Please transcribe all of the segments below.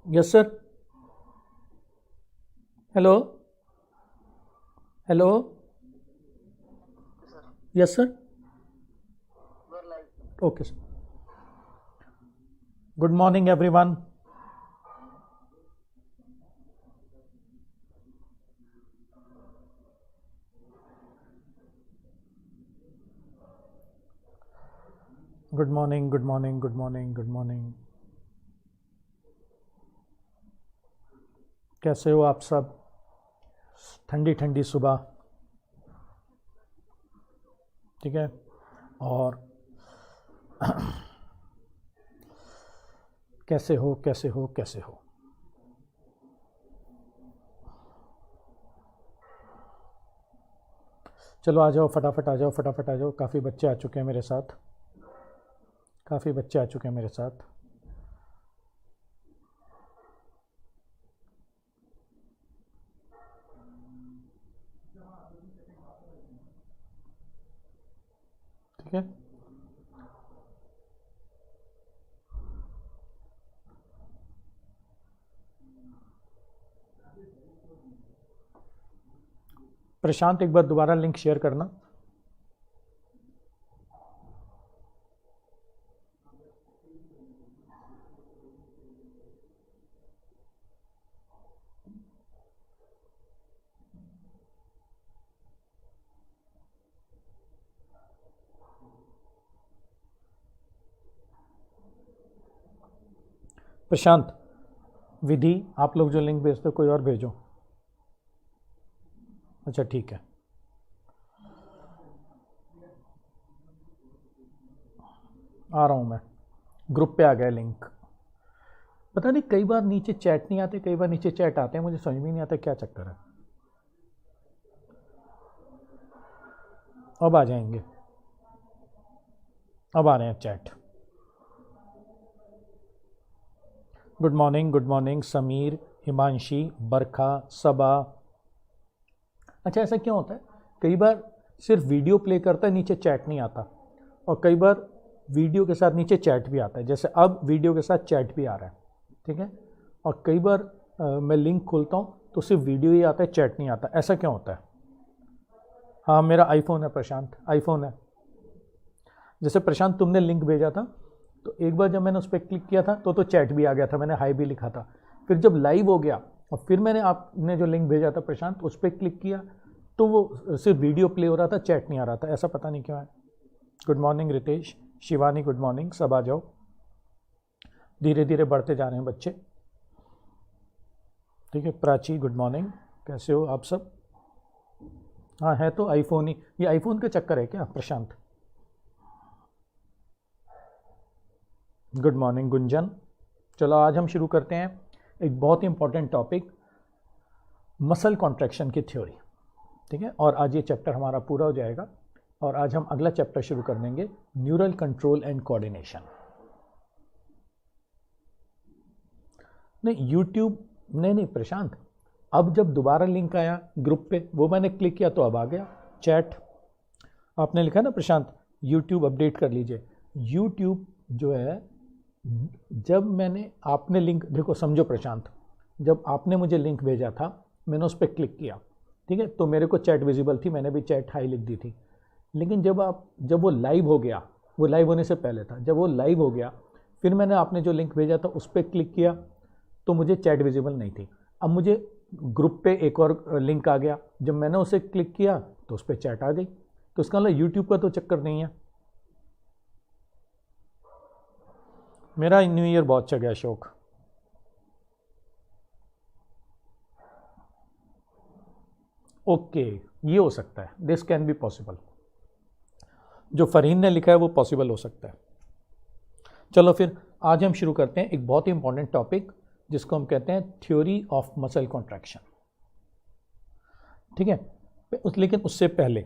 Yes sir. Hello hello. Yes sir. Okay sir. Good morning everyone. Good morning, good morning, good morning, good morning. कैसे हो आप सब? ठंडी ठंडी सुबह, ठीक है। और कैसे हो, कैसे हो, कैसे हो? चलो आ जाओ, फटाफट आ जाओ, फटाफट आ जाओ। काफ़ी बच्चे आ चुके हैं मेरे साथ, काफ़ी बच्चे आ चुके हैं मेरे साथ। ठीक है। प्रशांत, एक बार दोबारा लिंक शेयर करना। प्रशांत, विधि, आप लोग जो लिंक भेजते हो कोई और भेजो। अच्छा ठीक है। आ रहा हूँ मैं, ग्रुप पे आ गया लिंक। पता नहीं कई बार नीचे चैट नहीं आते, कई बार नीचे चैट आते हैं, मुझे समझ में नहीं आता क्या चक्कर है। अब आ जाएंगे, अब आ रहे हैं chat. Good morning, good morning Sameer, Himanshi, Barkha, Saba. अच्छा ऐसा क्यों होता है? कई बार सिर्फ वीडियो प्ले करता है, नीचे चैट नहीं आता, और कई बार वीडियो के साथ नीचे चैट भी आता है। जैसे अब वीडियो के साथ चैट भी आ रहा है, ठीक है। और कई बार मैं लिंक खोलता हूँ तो सिर्फ वीडियो ही आता है, चैट नहीं आता। ऐसा क्यों होता है? हाँ मेरा आईफोन है प्रशांत, आईफोन है। जैसे प्रशांत तुमने लिंक भेजा था, तो एक बार जब मैंने उस पर क्लिक किया था तो चैट भी आ गया था, मैंने हाई भी लिखा था। फिर जब लाइव हो गया और फिर मैंने आपने जो लिंक भेजा था प्रशांत, उस पर क्लिक किया तो वो सिर्फ वीडियो प्ले हो रहा था, चैट नहीं आ रहा था। ऐसा पता नहीं क्यों है। Good morning Ritesh, Shivani good morning, सब आ जाओ। धीरे धीरे बढ़ते जा रहे हैं बच्चे, ठीक है। प्राची गुड मॉर्निंग, कैसे हो आप सब? हाँ है तो आईफोन ही, ये आईफोन का चक्कर है क्या प्रशांत? Good morning Gunjan. चलो आज हम शुरू करते हैं एक बहुत ही इंपॉर्टेंट टॉपिक, मसल कॉन्ट्रैक्शन की थ्योरी, ठीक है। और आज ये चैप्टर हमारा पूरा हो जाएगा और आज हम अगला चैप्टर शुरू कर देंगे, न्यूरल कंट्रोल एंड कोऑर्डिनेशन। नहीं यूट्यूब, नहीं प्रशांत, अब जब दोबारा लिंक आया ग्रुप पे, वो मैंने क्लिक किया तो अब आ गया चैट। आपने लिखा ना प्रशांत यूट्यूब अपडेट कर लीजिए। यूट्यूब जो है, जब मैंने, आपने लिंक देखो, समझो प्रशांत, जब आपने मुझे लिंक भेजा था मैंने उस पर क्लिक किया, ठीक है, तो मेरे को चैट विजिबल थी, मैंने भी चैट हाई लिख दी थी। लेकिन जब वो लाइव हो गया, वो लाइव होने से पहले था, जब वो लाइव हो गया फिर मैंने आपने जो लिंक भेजा था उस पर क्लिक किया तो मुझे चैट विजिबल नहीं थी। अब मुझे ग्रुप पे एक और लिंक आ गया, जब मैंने उसे क्लिक किया तो उस पर चैट आ गई। तो इसका मतलब यूट्यूब का तो चक्कर नहीं है। मेरा न्यू ईयर बहुत अच्छा गया अशोक। ओके, ये हो सकता है, दिस कैन बी पॉसिबल। जो फरहीन ने लिखा है वो पॉसिबल हो सकता है। चलो फिर आज हम शुरू करते हैं एक बहुत ही इंपॉर्टेंट टॉपिक जिसको हम कहते हैं थ्योरी ऑफ मसल कॉन्ट्रैक्शन, ठीक है। लेकिन उससे पहले,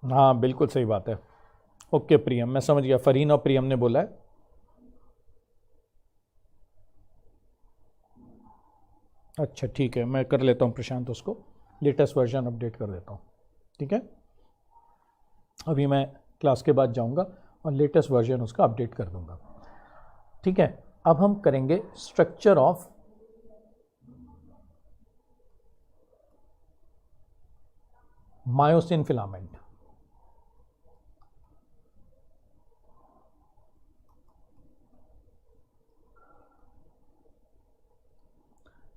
हाँ बिल्कुल सही बात है। ओके प्रियम, मैं समझ गया, फरहीन और प्रियम ने बोला है। अच्छा ठीक है, मैं कर लेता हूँ प्रशांत, उसको लेटेस्ट वर्जन अपडेट कर देता हूँ, ठीक है। अभी मैं क्लास के बाद जाऊंगा और लेटेस्ट वर्जन उसका अपडेट कर दूंगा। ठीक है, अब हम करेंगे structure of myosin filament.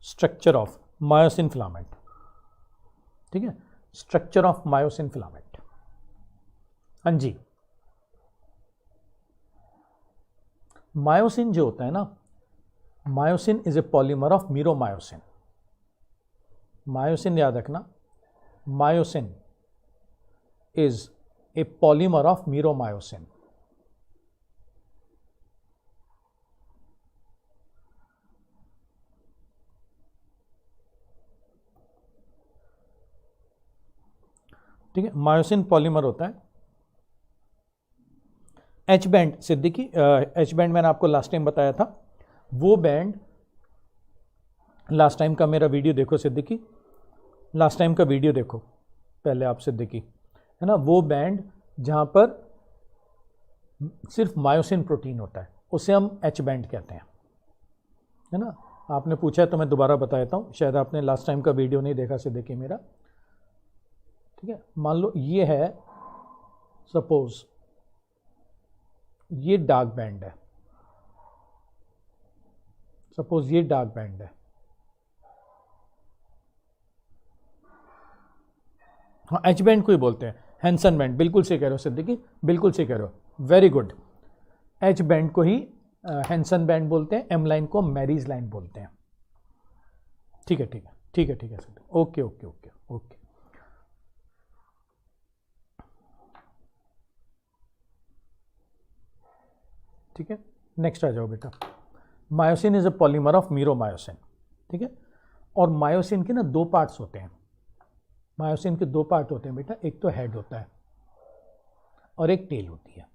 Structure of myosin filament. ठीक है, स्ट्रक्चर ऑफ मायोसिन फिलामेंट। हाँ जी, मायोसिन जो होता है ना, myosin is a polymer of meromyosin. Myosin याद रखना, myosin is a polymer of meromyosin. ठीक है, मायोसिन पॉलीमर होता है। H band Siddiqui, H band मैंने आपको लास्ट टाइम बताया था, वो बैंड, लास्ट टाइम का मेरा वीडियो देखो सिद्दीकी, लास्ट टाइम का वीडियो देखो पहले आप सिद्दीकी, है ना, वो बैंड जहाँ पर सिर्फ मायोसिन प्रोटीन होता है उसे हम एच बैंड कहते हैं, है ना। आपने पूछा है तो मैं दोबारा बता देता हूँ, शायद आपने लास्ट टाइम का वीडियो नहीं देखा सिद्दीकी मेरा। ठीक है, मान लो ये है, सपोज ये डार्क बैंड है, सपोज ये डार्क बैंड है, हाँ एच बैंड को ही बोलते हैं, हैंसन बैंड, बिल्कुल सही कह रहे हो सिद्दीकी, बिल्कुल सही कह रहे हो, वेरी गुड। एच बैंड को ही हैंसन बैंड बोलते हैं, एम लाइन को मैरीज लाइन बोलते हैं। ठीक है ठीक है ठीक है ठीक है Siddiqui, okay okay okay okay. ठीक है, नेक्स्ट आ जाओ बेटा। Myosin is a polymer of meromyosin. ठीक है, और मायोसिन के ना दो पार्ट्स होते हैं, मायोसिन के दो पार्ट होते हैं बेटा, एक तो हेड होता है और एक टेल होती है।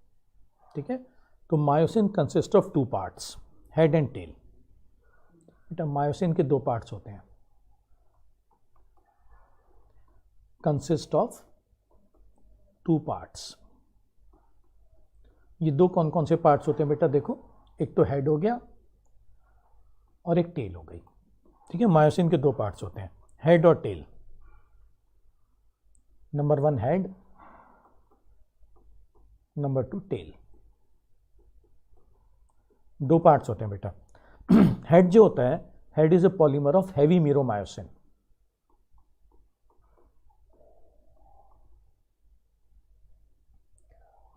ठीक है, तो myosin consist of two parts, head and tail. बेटा मायोसिन के दो पार्ट्स होते हैं, कंसिस्ट ऑफ टू पार्ट्स। ये दो कौन कौन से पार्ट्स होते हैं बेटा, देखो, एक तो हेड हो गया और एक टेल हो गई। ठीक है, मायोसिन के दो पार्ट्स होते हैं, हेड और tail. Number one head, number two tail, दो पार्ट्स होते हैं बेटा। हेड जो होता है, head is a polymer of heavy meromyosin.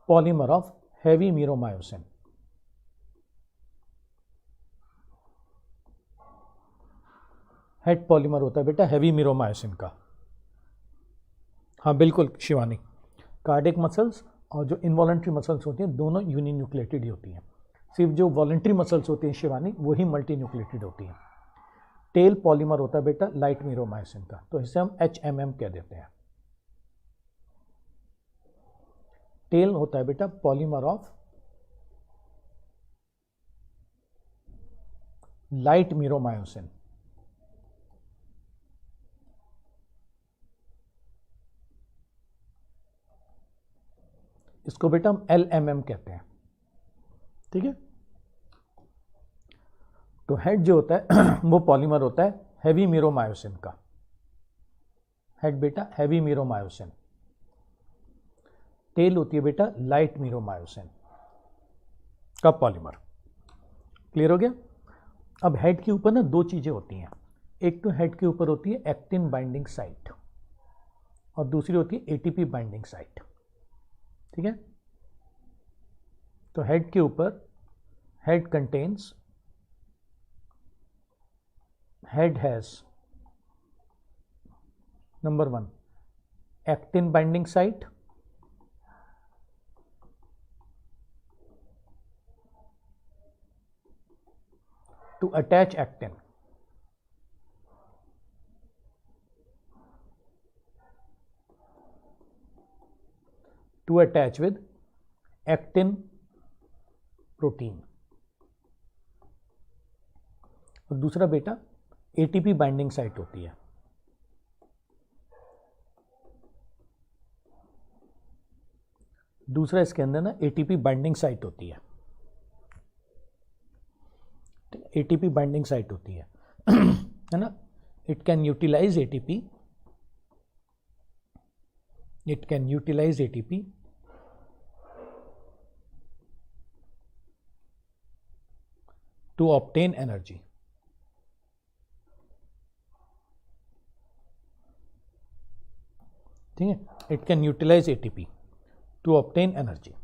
Polymer of heavy meromyosin. Head polymer होता है बेटा हैवी मीरोमायोसिन का। हाँ बिल्कुल शिवानी, कार्डियक मसल्स और जो इनवॉलेंट्री मसल्स होती हैं दोनों यूनिन्यूक्लिएटेड ही होती हैं, सिर्फ जो वॉलेंट्री मसल्स होती हैं शिवानी वही मल्टी न्यूक्लिएटेड होती हैं। टेल पॉलीमर होता है बेटा लाइट मीरोमायोसिन का, तो इसे हम HMM कह देते हैं। टेल होता है बेटा पॉलीमर ऑफ लाइट मीरोमायोसिन। इसको बेटा हम LMM कहते हैं। ठीक है, तो हेड जो होता है वो पॉलीमर होता है हैवी मीरोमायोसिन का, हेड बेटा हैवी मीरोमायोसिन। टेल होती है बेटा लाइट मीरोमायोसिन का पॉलीमर। क्लियर हो गया। अब हेड के ऊपर ना दो चीजें होती हैं, एक तो हेड के ऊपर होती है एक्टिन बाइंडिंग साइट और दूसरी होती है ATP बाइंडिंग साइट। ठीक है, तो हेड के ऊपर, head contains, head has number one actin binding site, to attach actin, to attach with actin protein, और दूसरा बेटा ATP बाइंडिंग साइट होती है। दूसरा इसके अंदर ना एटीपी बाइंडिंग साइट होती है, एटीपी बाइंडिंग साइट होती है ना। It can utilize ATP, it can utilize ATP to obtain energy. ठीक है, it can utilize ATP to obtain energy.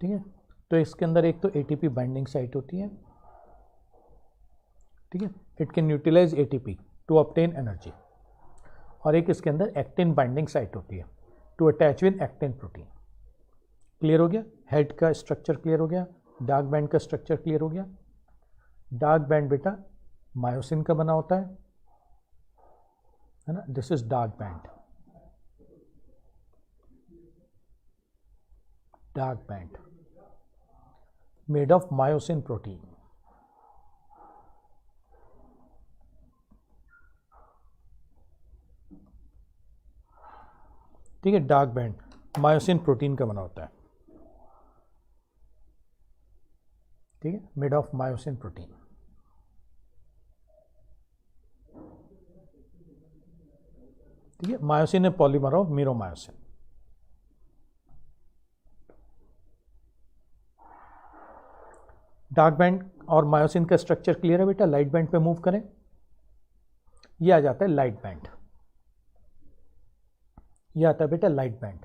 ठीक है, तो इसके अंदर एक तो ATP बाइंडिंग साइट होती है, ठीक है, it can utilize ATP to obtain energy, और एक इसके अंदर एक्टिन बाइंडिंग साइट होती है to attach with actin protein. Clear हो गया, हेड का स्ट्रक्चर क्लियर हो गया, डार्क बैंड का स्ट्रक्चर क्लियर हो गया। डार्क बैंड बेटा मायोसिन का बना होता है ना, this is dark band, dark band made of myosin protein. ठीक है, डार्क बैंड मायोसिन प्रोटीन का बना होता है, ठीक है, मेड ऑफ मायोसिन प्रोटीन। ठीक है, मायोसिन है polymer of meromyosin. Dark band और मायोसिन का स्ट्रक्चर क्लियर है बेटा। लाइट बैंड पे मूव करें, ये आ जाता है लाइट बैंड, ये आता है बेटा light band.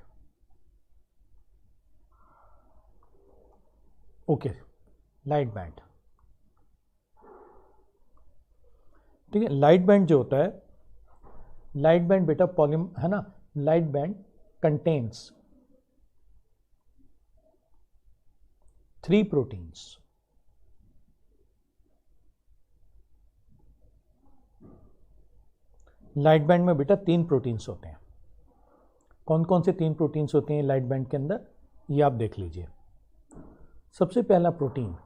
Okay, light band, ठीक है। लाइट बैंड जो होता है, लाइट बैंड बेटा पॉलीम है ना, light band contains 3 proteins. Light band में बेटा 3 प्रोटीन्स होते हैं। कौन कौन से 3 प्रोटीन्स होते हैं लाइट बैंड के अंदर, ये आप देख लीजिए। सबसे पहला प्रोटीन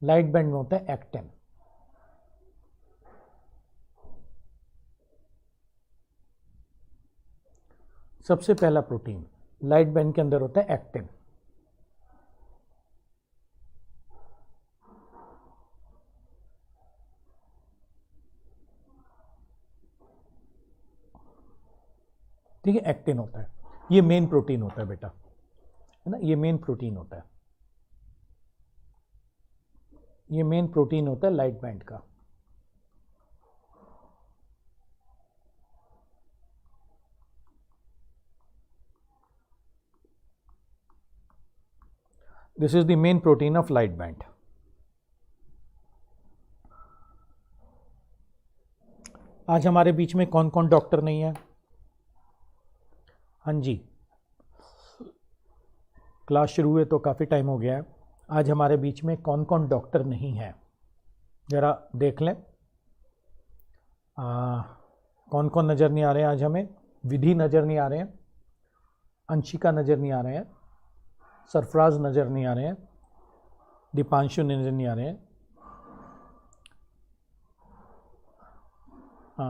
लाइट बैंड में होता है एक्टिन। सबसे पहला प्रोटीन लाइट बैंड के अंदर होता है एक्टिन। ठीक है, एक्टिन होता है, ये मेन प्रोटीन होता है बेटा, है ना, ये मेन प्रोटीन होता है, ये मेन प्रोटीन होता है लाइट बैंड का। This is the main protein of light band. आज हमारे बीच में कौन कौन डॉक्टर नहीं है? हाँ जी, क्लास शुरू हुए तो काफ़ी टाइम हो गया है। आज हमारे बीच में कौन कौन डॉक्टर नहीं है, ज़रा देख लें। कौन कौन नज़र नहीं आ रहे हैं आज हमें? विधि नज़र नहीं आ रहे हैं, अंशिका नज़र नहीं आ रहे हैं, सरफराज नज़र नहीं आ रहे हैं, दीपांशु नज़र नहीं आ रहे हैं,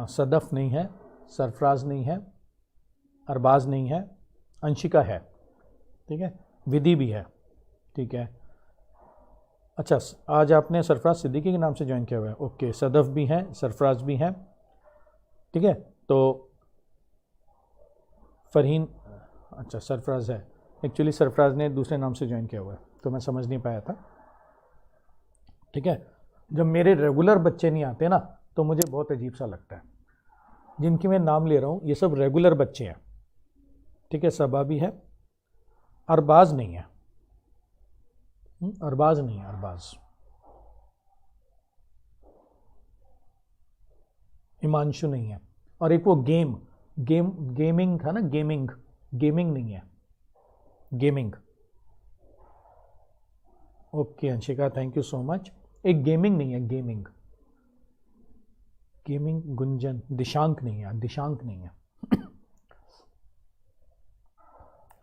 सदफ नहीं है, सरफराज नहीं है, अरबाज नहीं है, अंशिका है, ठीक है, विधि भी है, ठीक है। अच्छा, आज आपने सरफराज सिद्दीकी के नाम से ज्वाइन किया हुआ है, ओके। सदफ भी हैं, सरफराज भी हैं, ठीक है। तो फरहीन, अच्छा सरफराज है, एक्चुअली सरफराज ने दूसरे नाम से ज्वाइन किया हुआ है तो मैं समझ नहीं पाया था, ठीक है। जब मेरे रेगुलर बच्चे नहीं आते ना तो मुझे बहुत अजीब सा लगता है। जिनकी मैं नाम ले रहा हूँ ये सब रेगुलर बच्चे हैं, ठीक है। सबा भी है, अरबाज नहीं है, अरबाज नहीं है, अरबाज, हिमांशु नहीं है, और एक वो गेमिंग था ना, गेमिंग नहीं है, gaming, okay Anshika, thank you so much. एक गेमिंग नहीं है, गेमिंग गुंजन, दिशांक नहीं है, दिशांक नहीं है,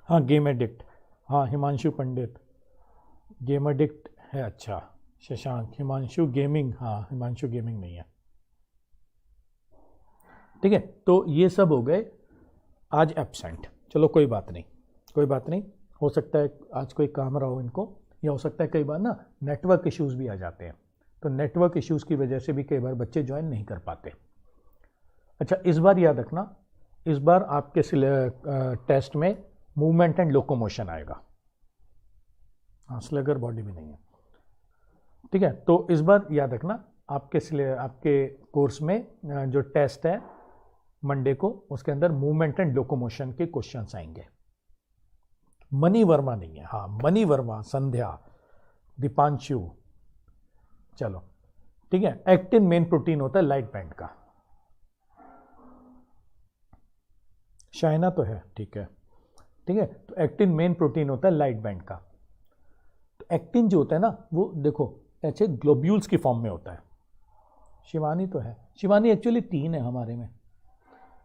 हाँ गेम एडिक्ट, हाँ हिमांशु पंडित गेम एडिक्ट है, अच्छा शशांक, हिमांशु गेमिंग, हाँ हिमांशु गेमिंग नहीं है, ठीक है। तो ये सब हो गए आज एब्सेंट, चलो कोई बात नहीं, कोई बात नहीं, हो सकता है आज कोई काम रहा हो इनको, या हो सकता है कई बार ना नेटवर्क इश्यूज़ भी आ जाते हैं, तो नेटवर्क इश्यूज़ की वजह से भी कई बार बच्चे ज्वाइन नहीं कर पाते। अच्छा, इस बार याद रखना, इस बार आपके टेस्ट में मूवमेंट एंड लोकोमोशन आएगा, हाँ स्लगर बॉडी भी नहीं है, ठीक है। तो इस बार याद रखना आपके कोर्स में जो टेस्ट है मंडे को, उसके अंदर मूवमेंट एंड लोकोमोशन के क्वेश्चंस आएंगे। मनी वर्मा नहीं है, हाँ मनी वर्मा, संध्या, दीपांशु, चलो ठीक है। एक्टिन मेन प्रोटीन होता है लाइट बैंड का, शाइना तो है, ठीक है, ठीक है। तो एक्टिन मेन प्रोटीन होता है लाइट बैंड का। तो एक्टिन जो होता है ना, वो देखो ऐसे ग्लोब्यूल्स की फॉर्म में होता है। शिवानी तो है, शिवानी एक्चुअली 3 है हमारे में,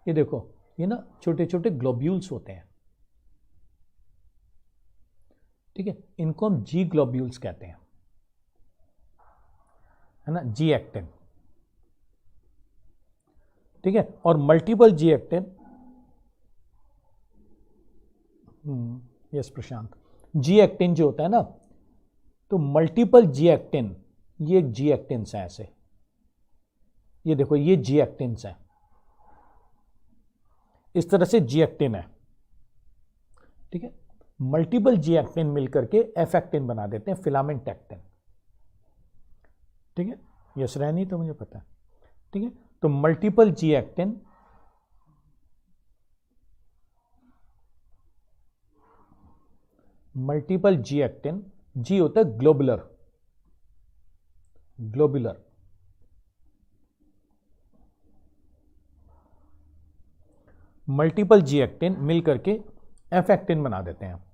ये देखो ये ना छोटे छोटे ग्लोब्यूल्स होते हैं, ठीक है, इनको हम जी ग्लोब्यूल्स कहते हैं, है ना, जी एक्टिन, ठीक है। और मल्टीपल जी एक्टिन, यस प्रशांत, जी एक्टिन जो होता है ना, तो मल्टीपल जी एक्टिन, ये एक जी एक्टिन्स है ऐसे, ये देखो ये जी एक्टिन्स है, इस तरह से जी एक्टिन है, ठीक है। मल्टीपल जी एक्टिन मिलकर के एफ एक्टिन बना देते हैं, फिलामेंट एक्टिन, ठीक है। यस रहनी तो मुझे पता है, ठीक है। तो multiple G actin, multiple G actin, G होता है globular, globular, multiple G actin मिल करके एफ एक्टिन बना देते हैं।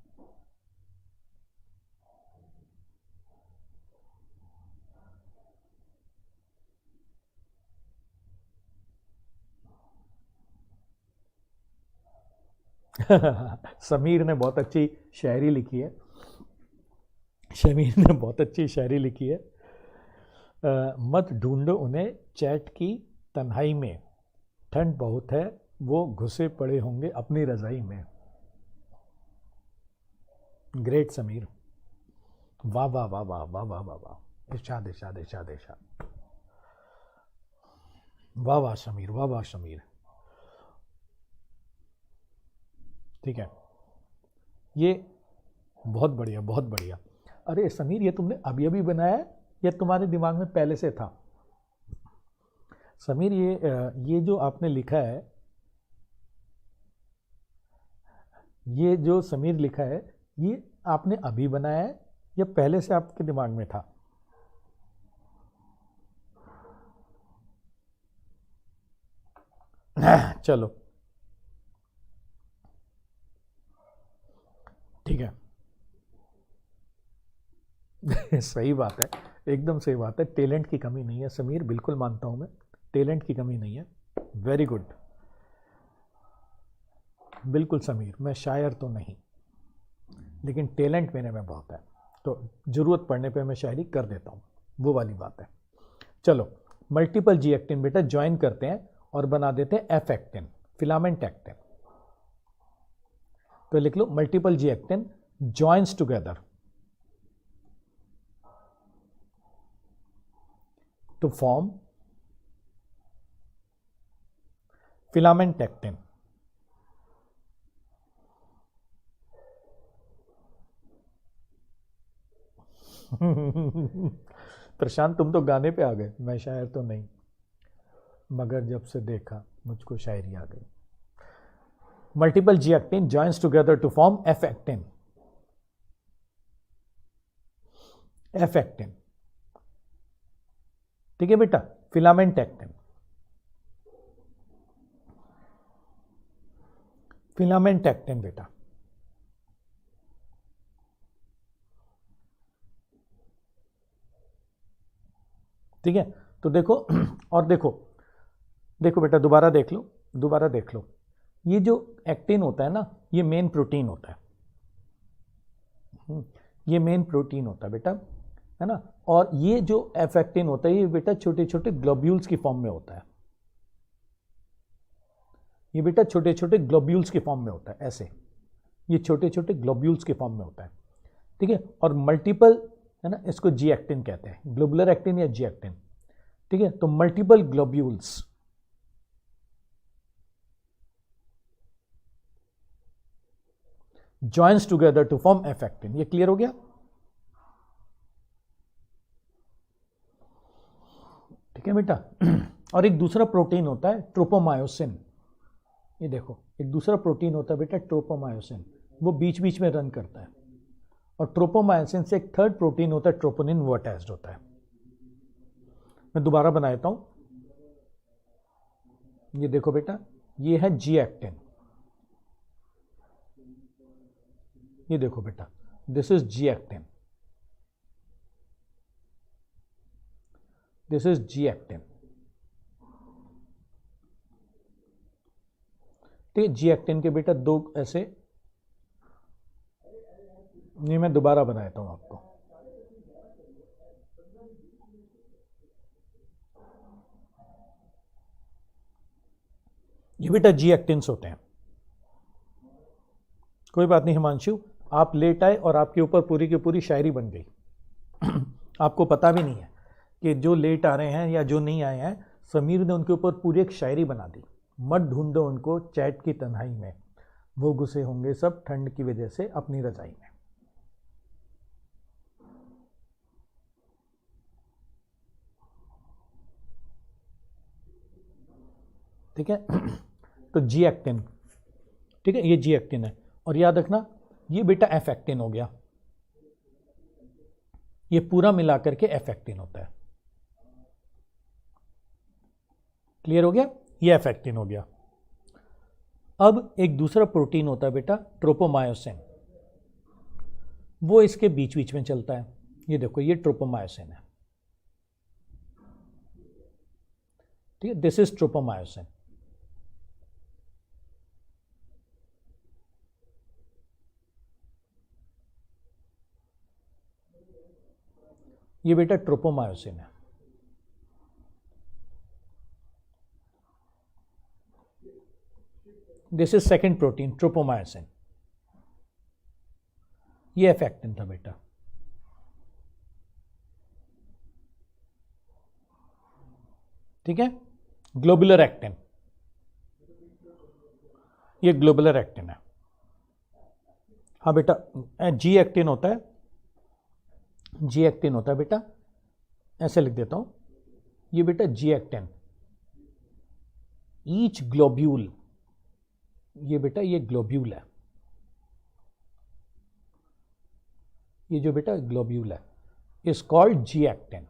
समीर ने बहुत अच्छी शायरी लिखी है, समीर ने बहुत अच्छी शायरी लिखी है, मत ढूंढो उन्हें चैट की तन्हाई में, ठंड बहुत है वो घुसे पड़े होंगे अपनी रजाई में। ग्रेट समीर, वाह वाह वाह वाह वाह वाह वाह वाह, इरशाद इरशाद इरशाद इरशाद, वाह वाह समीर, वाह वाह समीर, ठीक है, ये बहुत बढ़िया बहुत बढ़िया। अरे समीर, ये तुमने अभी अभी बनाया है या तुम्हारे दिमाग में पहले से था? समीर ये जो आपने लिखा है, ये जो समीर लिखा है, ये आपने अभी बनाया है या पहले से आपके दिमाग में था? चलो ठीक है। सही बात है, एकदम सही बात है, टैलेंट की कमी नहीं है समीर, बिल्कुल मानता हूं मैं, टैलेंट की कमी नहीं है, वेरी गुड, बिल्कुल समीर, मैं शायर तो नहीं, लेकिन टैलेंट मेरे में बहुत है, तो ज़रूरत पड़ने पे मैं शायरी कर देता हूँ, वो वाली बात है। चलो मल्टीपल जी एक्टिन बेटा ज्वाइन करते हैं और बना देते हैं एफ एक्टिन, फिलामेंट एक्टिन। तो लिख लो multiple G actin joins together to form filament actin. Prashant तुम तो गाने पे आ गए, मैं शायर तो नहीं, मगर जब से देखा मुझको शायरी आ गई। Multiple G actin joins together to form F actin, F actin, ठीक है बेटा, फिलामेंट एक्टिन, फिलामेंट एक्टिन बेटा, ठीक है। तो देखो और देखो, देखो बेटा दोबारा देख लो, दोबारा देख लो, ये जो एक्टिन होता है ना, ये मेन प्रोटीन होता है, ये मेन प्रोटीन होता है बेटा, है ना। और ये जो एफ एक्टिन होता है, ये बेटा छोटे छोटे ग्लोब्यूल्स की फॉर्म में होता है, ये बेटा छोटे छोटे ग्लोब्यूल्स के फॉर्म में होता है, ऐसे ये छोटे छोटे ग्लोब्यूल्स के फॉर्म में होता है, ठीक है। और मल्टीपल है ना, इसको जी एक्टिन कहते हैं, ग्लोबुलर एक्टिन या जी एक्टिन, ठीक है। तो multiple globules joins together to form F actin. ये क्लियर हो गया, ठीक है बेटा। और एक दूसरा प्रोटीन होता है ट्रोपोमायोसिन, ये देखो एक दूसरा प्रोटीन होता है बेटा ट्रोपोमायोसिन, वो बीच बीच में रन करता है। और ट्रोपोमायोसिन से एक थर्ड प्रोटीन होता है ट्रोपोनिन, वो अटैच्ड होता है। मैं दोबारा बना देता हूं, ये देखो बेटा, ये है जी एक्टिन, ये देखो बेटा this is G actin, this is G actin, ठीक है। जी एक्टिन के बेटा दो ऐसे, नहीं मैं दोबारा बना देता हूं आपको, ये बेटा जी एक्टिन्स होते हैं। कोई बात नहीं हिमांशु, आप लेट आए और आपके ऊपर पूरी की पूरी शायरी बन गई। आपको पता भी नहीं है कि जो लेट आ रहे हैं या जो नहीं आए हैं, समीर ने उनके ऊपर पूरी एक शायरी बना दी। मत ढूंढो उनको चैट की तन्हाई में, वो घुसे होंगे सब ठंड की वजह से अपनी रजाई में। ठीक है। तो जी एक्टिन, ठीक है, ये जी एक्टिन है। और याद रखना ये बेटा एफ एक्टिन हो गया, ये पूरा मिलाकर के एफ एक्टिन होता है। क्लियर हो गया, ये एफ एक्टिन हो गया। अब एक दूसरा प्रोटीन होता है बेटा ट्रोपोमायोसिन, वो इसके बीच बीच में चलता है। ये देखो ये ट्रोपोमायोसिन है, ठीक है, दिस इज ट्रोपोमायोसिन। ये बेटा ट्रोपोमायोसिन है। This is second protein tropomyosin, ये एफ एक्टिन था बेटा। ठीक है, ग्लोबुलर एक्टिन, ये ग्लोबुलर एक्टिन है। हाँ बेटा जी एक्टिन होता है, जी एक्टिन होता है बेटा, ऐसे लिख देता हूं, ये बेटा जी एक्टिन, ईच ग्लोब्यूल, ये बेटा ये ग्लोब्यूल है, ये जो बेटा ग्लोब्यूल है इज कॉल्ड जी एक्टिन।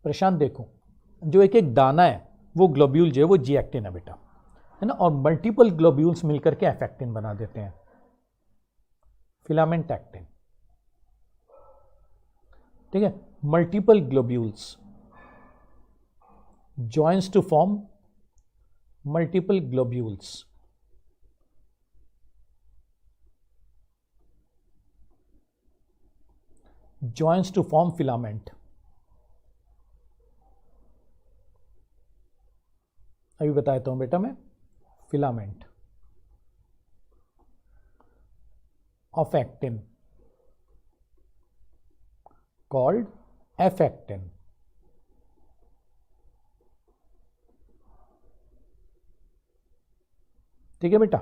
प्रशांत देखो जो एक एक दाना है वो ग्लोब्यूल जो है वो जी एक्टिन है बेटा, है ना। और मल्टीपल ग्लोब्यूल्स मिलकर के एफ एक्टिन बना देते हैं, फिलामेंट एक्टिन। ठीक है, multiple globules joins to form multiple globules, joins to form filament। अभी बताता हूं बेटा मैं, filament of actin called F actin. ठीक है बेटा,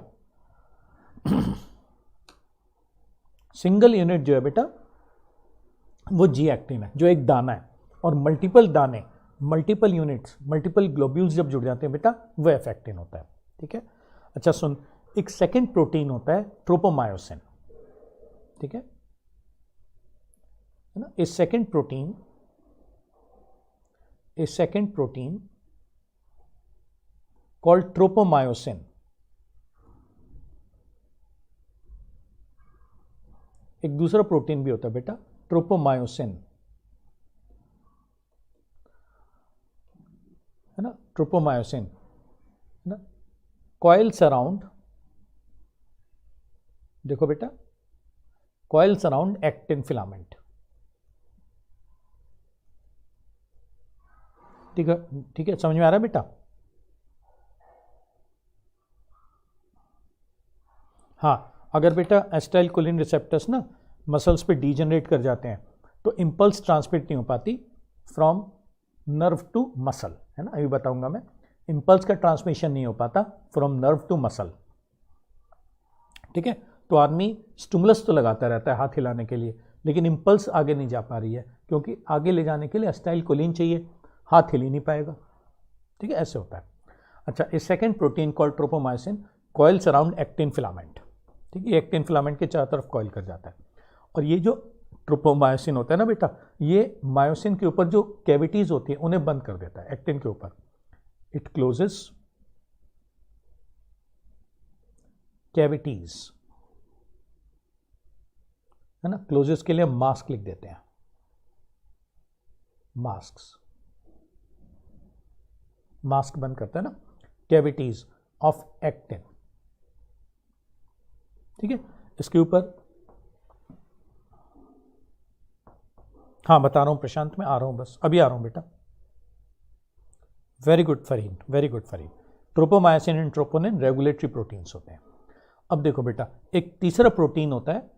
सिंगल यूनिट जो है बेटा वो जी एक्टिन है, जो एक दाना है। और मल्टीपल दाने, मल्टीपल यूनिट्स, मल्टीपल ग्लोब्यूल्स जब जुड़ जाते हैं बेटा वो एफ एक्टिन होता है। ठीक है, अच्छा सुन, एक सेकेंड प्रोटीन होता है ट्रोपोमायोसिन, ठीक है ना। ए सेकेंड प्रोटीन कॉल्ड ट्रोपोमायोसिन, एक दूसरा प्रोटीन भी होता है बेटा ट्रोपोमायोसिन, है ना, ट्रोपोमायोसिन, है ना। कॉइल्स अराउंड, देखो बेटा कॉइल्स अराउंड एक्टिन फिलामेंट, ठीक है, ठीक है, समझ में आ रहा है बेटा? हाँ, अगर बेटा एसिटाइल कोलिन रिसेप्टर्स ना मसल्स पे डीजनरेट कर जाते हैं तो इम्पल्स ट्रांसमिट नहीं हो पाती फ्रॉम नर्व टू मसल, है ना, अभी बताऊंगा मैं। इम्पल्स का ट्रांसमिशन नहीं हो पाता फ्रॉम नर्व टू मसल, ठीक है। तो आदमी स्टिमुलस तो लगाता रहता है हाथ हिलाने के लिए, लेकिन इम्पल्स आगे नहीं जा पा रही है, क्योंकि आगे ले जाने के लिए एसिटाइल कोलिन चाहिए, हाथ हिल ही नहीं पाएगा, ठीक है, ऐसे होता है। अच्छा, a second protein called tropomyosin coils around actin filament, ठीक है, एक्टिन फिलामेंट के चारों तरफ कॉइल कर जाता है। और ये जो ट्रोपोमायोसिन होता है ना बेटा, ये मायोसिन के ऊपर जो कैविटीज होती है उन्हें बंद कर देता है एक्टिन के ऊपर। इट क्लोजेस कैविटीज, है ना, क्लोजेस के लिए मास्क लिख देते हैं, मास्क, मास्क बंद करता है ना, कैविटीज ऑफ एक्टिन, ठीक है। इसके ऊपर हाँ बता रहा हूं प्रशांत, मैं आ रहा हूं, बस अभी आ रहा हूं बेटा। Very good Fareen, very good Fareen. Tropomyosin and troponin regulatory proteins होते हैं। अब देखो बेटा, एक तीसरा प्रोटीन होता है,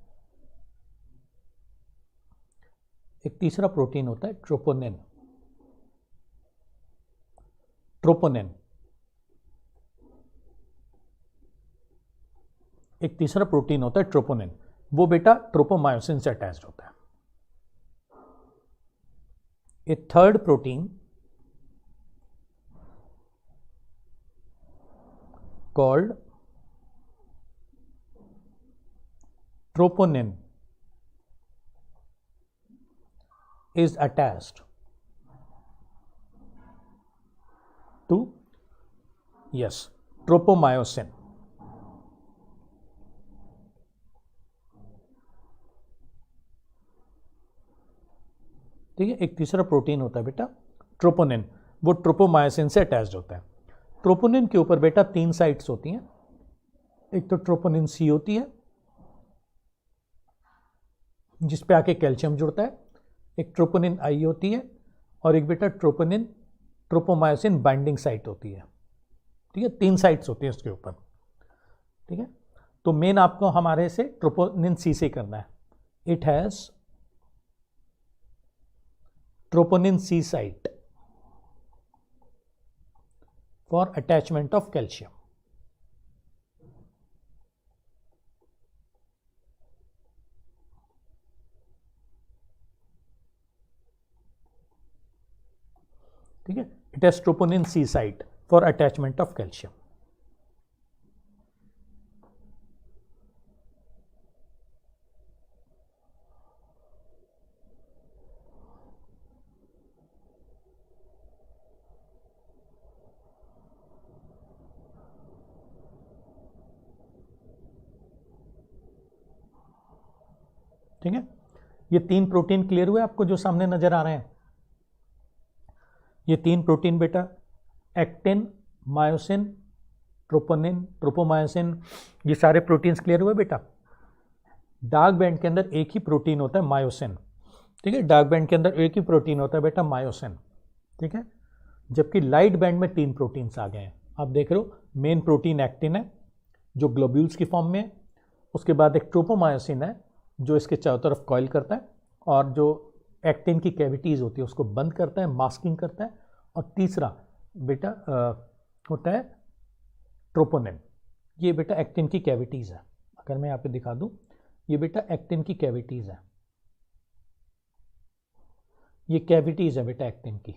एक तीसरा प्रोटीन होता है ट्रोपोनिन, ट्रोपोनिन, एक तीसरा प्रोटीन होता है ट्रोपोनिन, वो बेटा ट्रोपोमायोसिन से अटैच्ड होता है। A third protein called troponin is attached to, yes, tropomyosin, ठीक है। एक तीसरा प्रोटीन होता है बेटा ट्रोपोनिन, वो ट्रोपोमायोसिन से अटैच्ड होता है। ट्रोपोनिन के ऊपर बेटा 3 साइट्स होती हैं, एक तो ट्रोपोनिन सी होती है जिस पे आके कैल्शियम जुड़ता है, एक ट्रोपोनिन आई होती है, और एक बेटा ट्रोपोनिन ट्रोपोमायोसिन बाइंडिंग साइट होती है, ठीक है। 3 साइट्स होती हैं उसके ऊपर, ठीक है। तो मेन आपको हमारे से ट्रोपोनिन सी से करना है। It has troponin C site for attachment of calcium, ठीक है। It has troponin C site for attachment of calcium, ठीक है। ये 3 प्रोटीन क्लियर हुए आपको जो सामने नजर आ रहे हैं? ये 3 प्रोटीन बेटा एक्टिन, मायोसिन, ट्रोपोनिन, ट्रोपोमायोसिन, ये सारे प्रोटीन्स क्लियर हुए बेटा। डार्क बैंड के अंदर एक ही प्रोटीन होता है मायोसिन, ठीक है, डार्क बैंड के अंदर एक ही प्रोटीन होता है बेटा मायोसिन, ठीक है। जबकि लाइट बैंड में 3 प्रोटीन्स आ गए हैं, आप देख रहे हो। मेन प्रोटीन एक्टिन है जो ग्लोब्यूल्स की फॉर्म में है, उसके बाद एक ट्रोपोमायोसिन है जो इसके चारों तरफ कॉइल करता है और जो एक्टिन की कैविटीज़ होती है उसको बंद करता है, मास्किंग करता है, और तीसरा बेटा होता है ट्रोपोनिन। ये बेटा एक्टिन की कैविटीज़ है, अगर मैं यहाँ पे दिखा दूँ, ये बेटा एक्टिन की कैविटीज़ है, ये कैविटीज़ है बेटा एक्टिन की,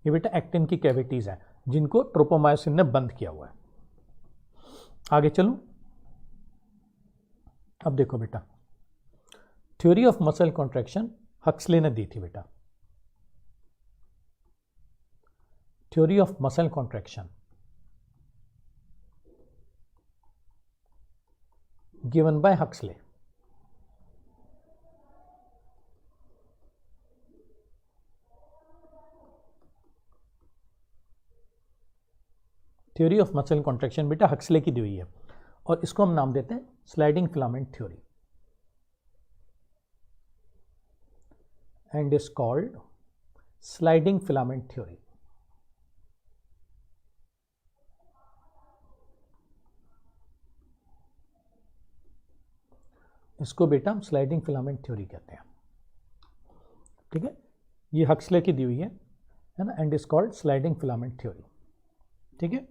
ये बेटा एक्टिन की कैविटीज़ है जिनको ट्रोपोमायोसिन ने बंद किया हुआ है। आगे चलूं, अब देखो बेटा, theory of muscle contraction Huxley ने दी थी बेटा, theory of muscle contraction given by Huxley. Theory of muscle contraction बेटा हक्सले की दी हुई है और इसको हम नाम देते हैं sliding filament theory. and is called sliding filament theory. इसको बेटा हम स्लाइडिंग फिलामेंट थ्योरी कहते हैं, ठीक है। ये हक्सले की दी हुई है ना, and is called sliding filament theory, ठीक है।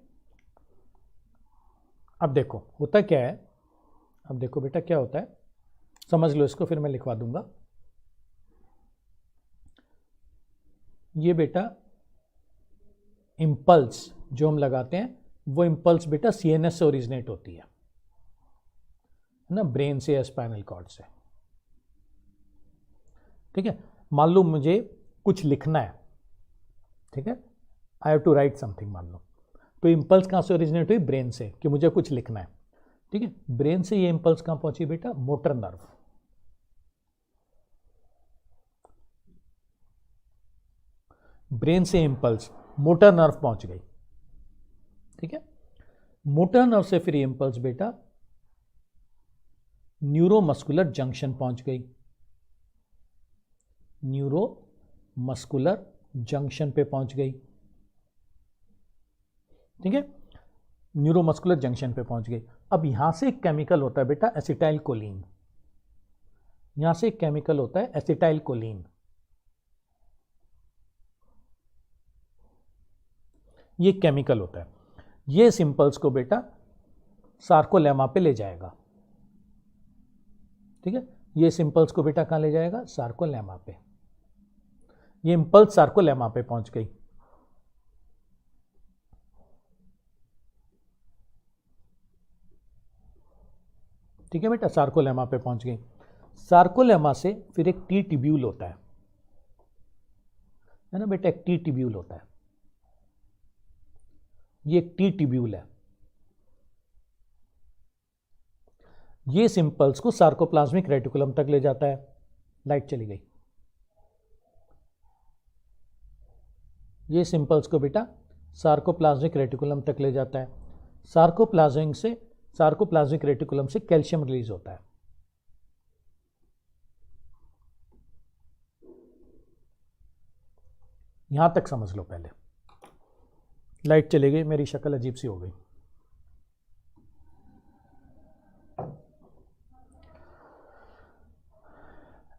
अब देखो होता क्या है, अब देखो बेटा क्या होता है, समझ लो इसको, फिर मैं लिखवा दूंगा। ये बेटा इम्पल्स जो हम लगाते हैं वो इम्पल्स बेटा सीएनएस से ओरिजिनेट होती है ना, ब्रेन से या स्पाइनल कॉर्ड से, ठीक है। मान लो मुझे कुछ लिखना है, ठीक है, I have to write something, मान लो, तो इम्पल्स कहां से ओरिजिनेट हुई, ब्रेन से, कि मुझे कुछ लिखना है, ठीक है। ब्रेन से ये इम्पल्स कहां पहुंची बेटा, मोटर नर्व, ब्रेन से इम्पल्स मोटर नर्व पहुंच गई, ठीक है। मोटर नर्व से फिर इम्पल्स बेटा न्यूरोमस्कुलर जंक्शन पहुंच गई, न्यूरोमस्कुलर जंक्शन पे पहुंच गई, ठीक है, न्यूरोमस्कुलर जंक्शन पे पहुंच गई। अब यहां से एक केमिकल होता है बेटा एसिटाइल कोलिन, यहां से एक केमिकल होता है एसिटाइल कोलिन, ये केमिकल होता है, ये इस इम्पल्स को बेटा सार्कोलेमा पे ले जाएगा, ठीक है। ये इस इम्पल्स को बेटा कहां ले जाएगा, सार्कोलेमा पे, ये इम्पल्स सार्कोलेमा पे पहुंच गई, ठीक है बेटा, सार्कोलेमा पे पहुंच गई। सार्कोलेमा से फिर एक टी ट्यूब्यूल होता है ना बेटा, एक टी ट्यूब्यूल होता है, ये एक टी ट्यूब्यूल है, ये इस इम्पल्स को सार्कोप्लाज्मिक रेटिकुलम तक ले जाता है। लाइट चली गई, ये इस इम्पल्स को बेटा सार्कोप्लाज्मिक रेटिकुलम तक ले जाता है। सार्कोप्लाज्मिक रेटिकुलम से कैल्शियम रिलीज होता है, यहां तक समझ लो पहले। लाइट चली गई, मेरी शक्ल अजीब सी हो गई,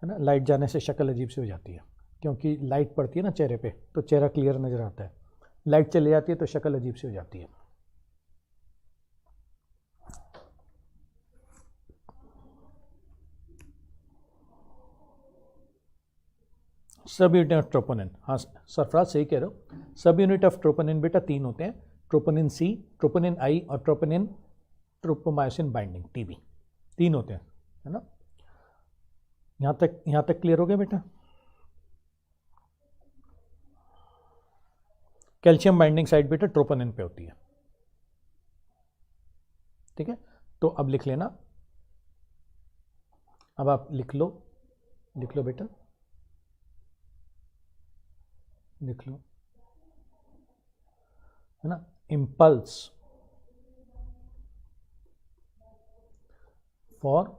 है ना, लाइट जाने से शक्ल अजीब सी हो जाती है, क्योंकि लाइट पड़ती है ना चेहरे पे तो चेहरा क्लियर नजर आता है, लाइट चली जाती है तो शक्ल अजीब सी हो जाती है। सब यूनिट ऑफ ट्रोपोनिन, हाँ सरफराज सही कह रहे हो, सब यूनिट ऑफ ट्रोपोनिन बेटा 3 होते हैं, ट्रोपोनिन सी, ट्रोपोनिन आई और ट्रोपोनिन ट्रोपोमायोसिन बाइंडिंग टीबी, 3 होते हैं, है ना। यहां तक क्लियर हो गया बेटा। कैल्शियम बाइंडिंग साइट बेटा ट्रोपोनिन पे होती है, ठीक है। तो अब लिख लेना, अब आप लिख लो बेटा, लिख लो, है ना, impulse for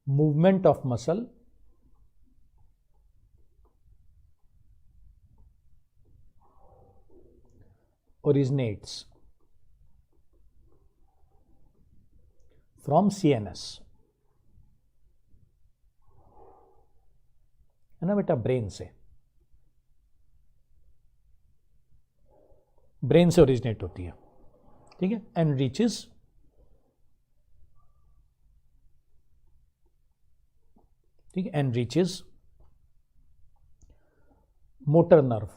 movement of muscle originates from CNS, है ना बेटा, ब्रेन से ओरिजिनेट होती है, ठीक है, एंड रीचेस ठीक है, एंड रीचेस मोटर नर्व।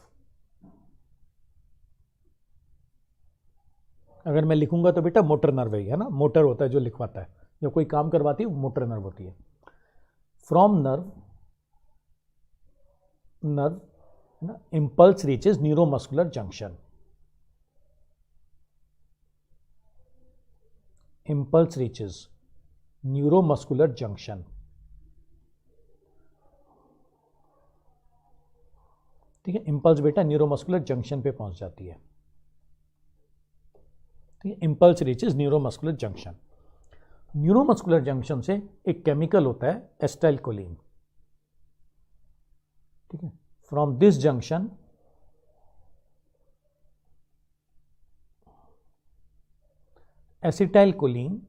अगर मैं लिखूंगा तो बेटा मोटर नर्व है ना, मोटर होता है जो लिखवाता है, जो कोई काम करवाती है वो मोटर नर्व होती है। फ्रॉम नर्व ना, impulse reaches neuromuscular junction, impulse reaches neuromuscular junction, ठीक है। इम्पल्स बेटा न्यूरोमस्कुलर जंक्शन पे पहुंच जाती है, ठीक है, impulse reaches neuromuscular junction. Neuromuscular junction से एक केमिकल होता है एसिटाइल कोलिन, ठीक है, from this junction acetyl choline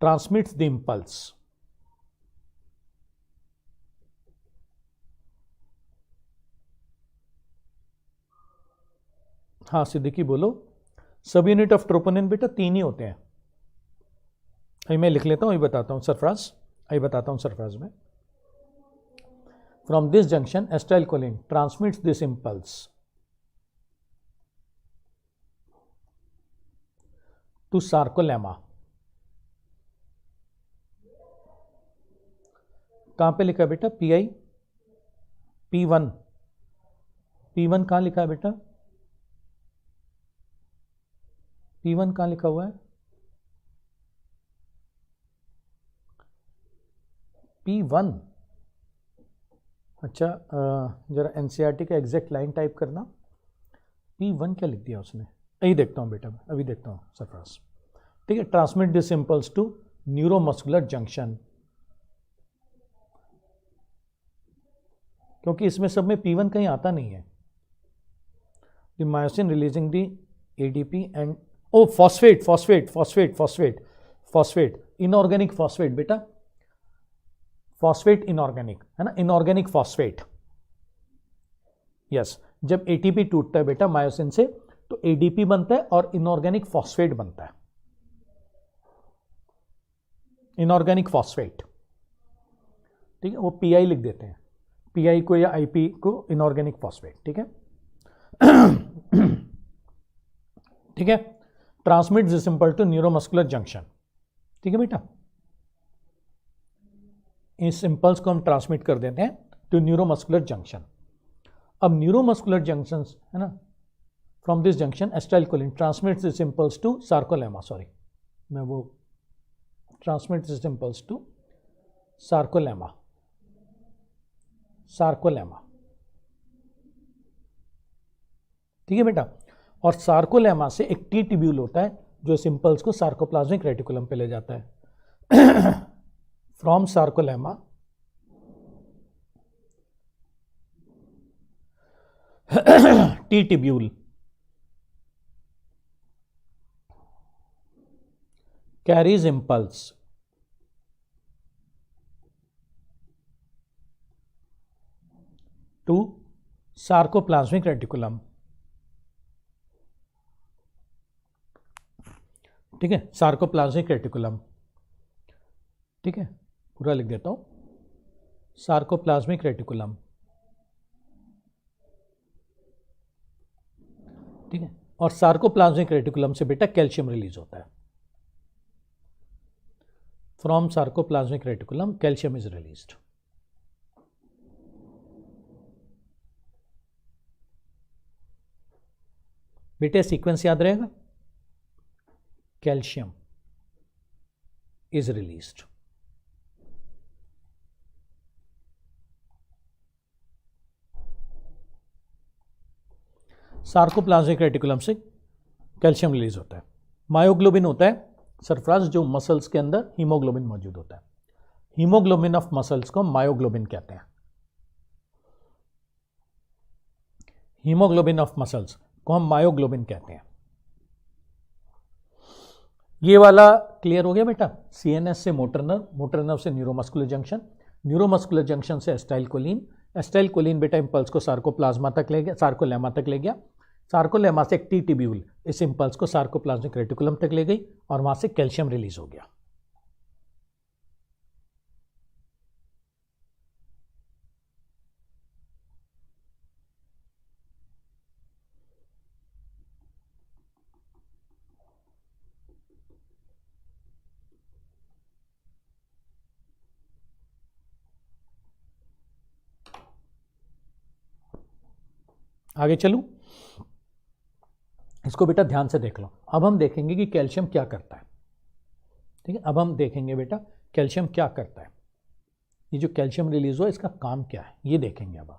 transmits the impulse हाँ सिद्दीकी बोलो। सब यूनिट ऑफ ट्रोपोनिन बेटा 3 ही होते हैं। अभी मैं लिख लेता हूं, अभी बताता हूं सरफराज, अभी बताता हूं सरफराज में। From this junction acetylcholine transmits this impulse to sarcolemma. कहां पे लिखा है बेटा? पीआई P1, P1 कहां लिखा है बेटा? P1 कहां लिखा हुआ है? P1, अच्छा जरा एनसीईआरटी का एग्जैक्ट लाइन टाइप करना। P1 क्या लिख दिया उसने? यही देखता हूं बेटा, मैं अभी देखता हूं सरफराज। ठीक है, transmit this impulse to neuromuscular junction, क्योंकि इसमें सब में P1 कहीं आता नहीं है। The myosin releasing the ADP and o phosphate phosphate phosphate phosphate phosphate inorganic phosphate बेटा, फॉस्फेट इनऑर्गेनिक है ना, इनऑर्गेनिक फॉस्फेट। यस, जब एटीपी टूटता है बेटा मायोसिन से तो एडीपी बनता है और इनऑर्गेनिक फॉस्फेट बनता है, इनऑर्गेनिक फॉस्फेट। ठीक है, वो पीआई लिख देते हैं, पीआई को या आईपी को इनऑर्गेनिक फॉस्फेट। ठीक है ठीक है, transmit this simple to neuromuscular junction. ठीक है बेटा, इस इंपल्स को हम ट्रांसमिट कर देते हैं टू न्यूरोमस्कुलर जंक्शन। अब न्यूरोमस्कुलर जंक्शन है ना, from this junction acetylcholine transmits this impulse to sarcolemma, sorry मैं वो transmit this impulse to sarcolemma, sarcolemma. ठीक है बेटा, और सार्कोलेमा से एक टी ट्यूब्यूल होता है जो इस इंपल्स को सार्कोप्लाज्मिक रेटिकुलम पे ले जाता है। From sarcolemma T tubule carries impulse to sarcoplasmic reticulum। ठीक है, सार्कोप्लाज्मिक रेटिकुलम। ठीक है, पूरा लिख देता हूं, सार्कोप्लाज्मिक रेटिकुलम। ठीक है, और सार्कोप्लाज्मिक रेटिकुलम से बेटा कैल्शियम रिलीज होता है। From sarcoplasmic reticulum calcium is released. बेटे सीक्वेंस याद रहेगा, calcium is released. Sarcoplasmic reticulum से कैल्शियम रिलीज होता है। मायोग्लोबिन होता है सरफराज जो मसल्स के अंदर हीमोग्लोबिन मौजूद होता है। हीमोग्लोबिन ऑफ मसल्स को मायोग्लोबिन कहते हैं। हीमोग्लोबिन ऑफ मसल्स को हम मायोग्लोबिन कहते हैं। ये वाला क्लियर हो गया बेटा, सीएनएस से मोटर नर्व, मोटर नर्व से न्यूरोमस्कुलर जंक्शन, न्यूरोमस्कुलर जंक्शन से एसिटाइल कोलिन, एसिटाइल कोलिन बेटा इंपल्स को सार्कोप्लाज्मा तक ले गया, सार्कोलेमा तक ले गया, सार्कोलेमा से एक टी ट्यूब्यूल इस इंपल्स को सार्कोप्लाज्मिक रेटिकुलम तक ले गई और वहां से कैल्शियम रिलीज हो गया। आगे चलूं, इसको बेटा ध्यान से देख लो। अब हम देखेंगे कि कैल्शियम क्या करता है। ठीक है, अब हम देखेंगे बेटा कैल्शियम क्या करता है, ये जो कैल्शियम रिलीज हुआ इसका काम क्या है ये देखेंगे अब।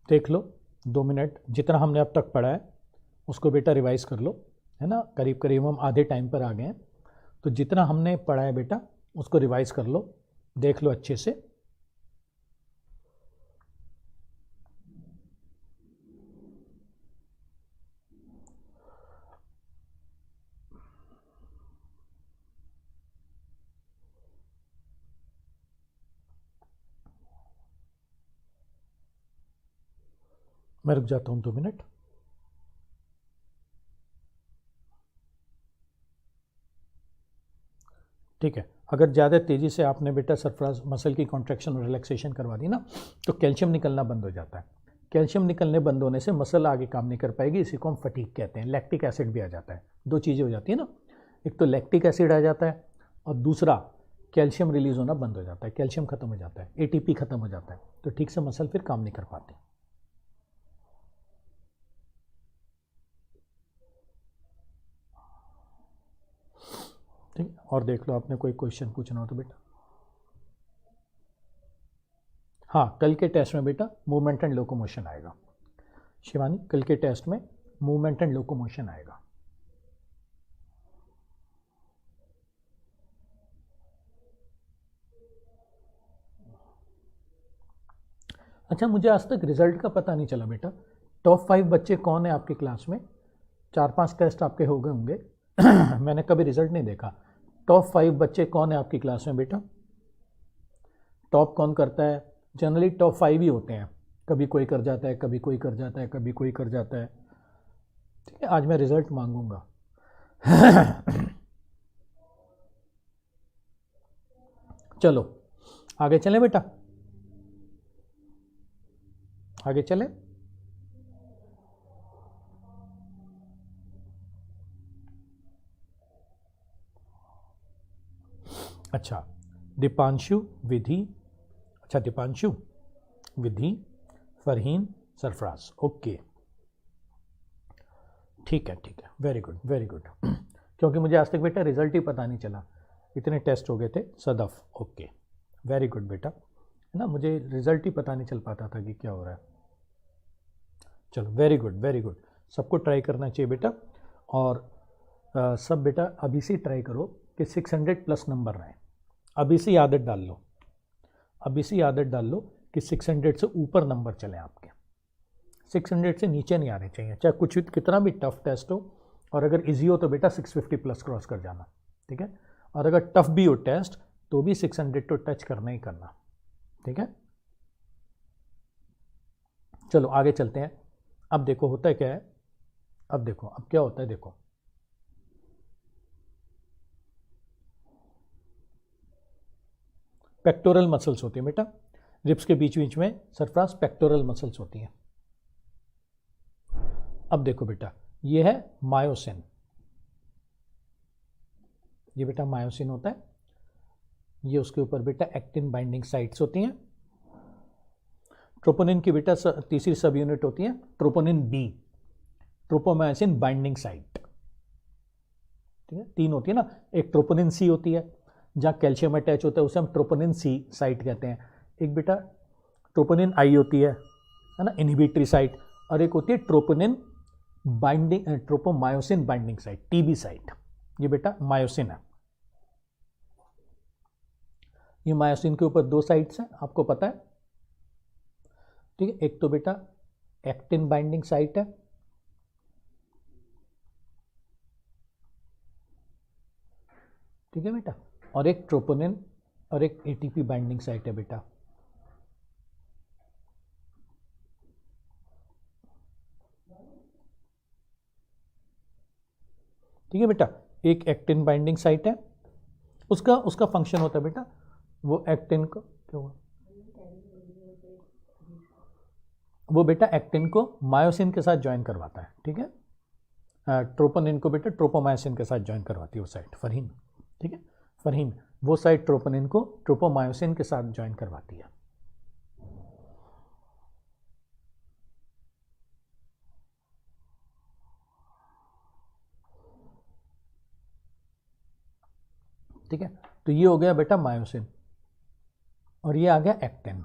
देख लो 2 मिनट, जितना हमने अब तक पढ़ा है उसको बेटा रिवाइज कर लो, है ना। करीब करीब हम आधे टाइम पर आ गए हैं, तो जितना हमने पढ़ा है बेटा उसको रिवाइज कर लो, देख लो अच्छे से। मैं रुक जाता हूँ 2 मिनट। ठीक है, अगर ज़्यादा तेज़ी से आपने बेटा सरफराज मसल की कॉन्ट्रैक्शन और रिलैक्सेशन करवा दी ना, तो कैल्शियम निकलना बंद हो जाता है। कैल्शियम निकलने बंद होने से मसल आगे काम नहीं कर पाएगी, इसी को हम फटीग कहते हैं। लैक्टिक एसिड भी आ जाता है, 2 चीज़ें हो जाती है ना, एक तो लैक्टिक एसिड आ जाता है और दूसरा कैल्शियम रिलीज होना बंद हो जाता है, कैल्शियम खत्म हो जाता है, एटीपी खत्म हो जाता है, तो ठीक से मसल फिर काम नहीं कर पाती। ठीक है, और देख लो आपने कोई क्वेश्चन पूछना हो तो बेटा। हाँ, कल के टेस्ट में बेटा मूवमेंट एंड लोकोमोशन आएगा। शिवानी, कल के टेस्ट में मूवमेंट एंड लोकोमोशन आएगा। अच्छा, मुझे आज तक रिजल्ट का पता नहीं चला बेटा, टॉप 5 बच्चे कौन है आपकी क्लास में? 4-5 टेस्ट आपके हो गए होंगे मैंने कभी रिजल्ट नहीं देखा। टॉप 5 बच्चे कौन है आपकी क्लास में बेटा? टॉप कौन करता है? जनरली टॉप 5 ही होते हैं, कभी कोई कर जाता है, कभी कोई कर जाता है, कभी कोई कर जाता है। ठीक है, आज मैं रिजल्ट मांगूंगा चलो आगे चलें बेटा, आगे चलें। अच्छा, दीपांशु, विधि, अच्छा दीपांशु, विधि, फरहीन, सरफराज, ओके, ठीक है ठीक है, वेरी गुड वेरी गुड क्योंकि मुझे आज तक बेटा रिजल्ट ही पता नहीं चला, इतने टेस्ट हो गए थे। सदफ, ओके, वेरी गुड बेटा, है ना, मुझे रिजल्ट ही पता नहीं चल पाता था कि क्या हो रहा है। चलो वेरी गुड वेरी गुड, सबको ट्राई करना चाहिए बेटा, और सब बेटा अभी से ट्राई करो कि 600 प्लस नंबर आए, अभी से आदत डाल लो, अभी से आदत डाल लो कि 600 से ऊपर नंबर चले आपके, 600 से नीचे नहीं आने चाहिए, चाहे कुछ कितना भी टफ टेस्ट हो, और अगर इजी हो तो बेटा 650 प्लस क्रॉस कर जाना, ठीक है, और अगर टफ भी हो टेस्ट तो भी 600 तो टच करना ही करना, ठीक है। चलो आगे चलते हैं। अब देखो होता है क्या है, अब देखो अब क्या होता है, देखो पेक्टोरल मसल्स होती है बेटा, रिब्स के बीच बीच में सरफराज पेक्टोरल मसल्स होती हैं। अब देखो बेटा, ये है मायोसिन, ये बेटा मायोसिन होता है, ये उसके ऊपर बेटा एक्टिन बाइंडिंग साइट्स होती हैं। ट्रोपोनिन की बेटा तीसरी सब यूनिट होती है troponin B, tropomyosin binding site, ठीक है, 3 होती है ना, एक ट्रोपोनिन सी होती है जहाँ कैल्शियम अटैच होता है, उसे हम ट्रोपोनिन सी साइट कहते हैं, एक बेटा ट्रोपोनिन आई होती है ना, इनहिबिटरी साइट, और एक होती है troponin binding tropomyosin binding site, TB site, ये बेटा मायोसिन है। ये मायोसिन के ऊपर 2 साइट्स हैं, आपको पता है, ठीक है, एक तो बेटा एक्टिन बाइंडिंग साइट है, ठीक है बेटा, और एक ट्रोपोनिन और एक एटीपी बाइंडिंग साइट है बेटा, ठीक है बेटा, एक एक्टिन बाइंडिंग साइट है, उसका उसका फंक्शन होता है बेटा, वो एक्टिन को क्या हुआ, वो बेटा एक्टिन को मायोसिन के साथ ज्वाइन करवाता है, ठीक है, ट्रोपोनिन को बेटा ट्रोपोमायोसिन के साथ ज्वाइन करवाती है वो साइट, फरहीन, ठीक है, फरहीन वो साइट ट्रोपोनिन को ट्रोपोमायोसिन के साथ ज्वाइन करवाती है। ठीक है, तो ये हो गया बेटा मायोसिन, और ये आ गया एक्टिन,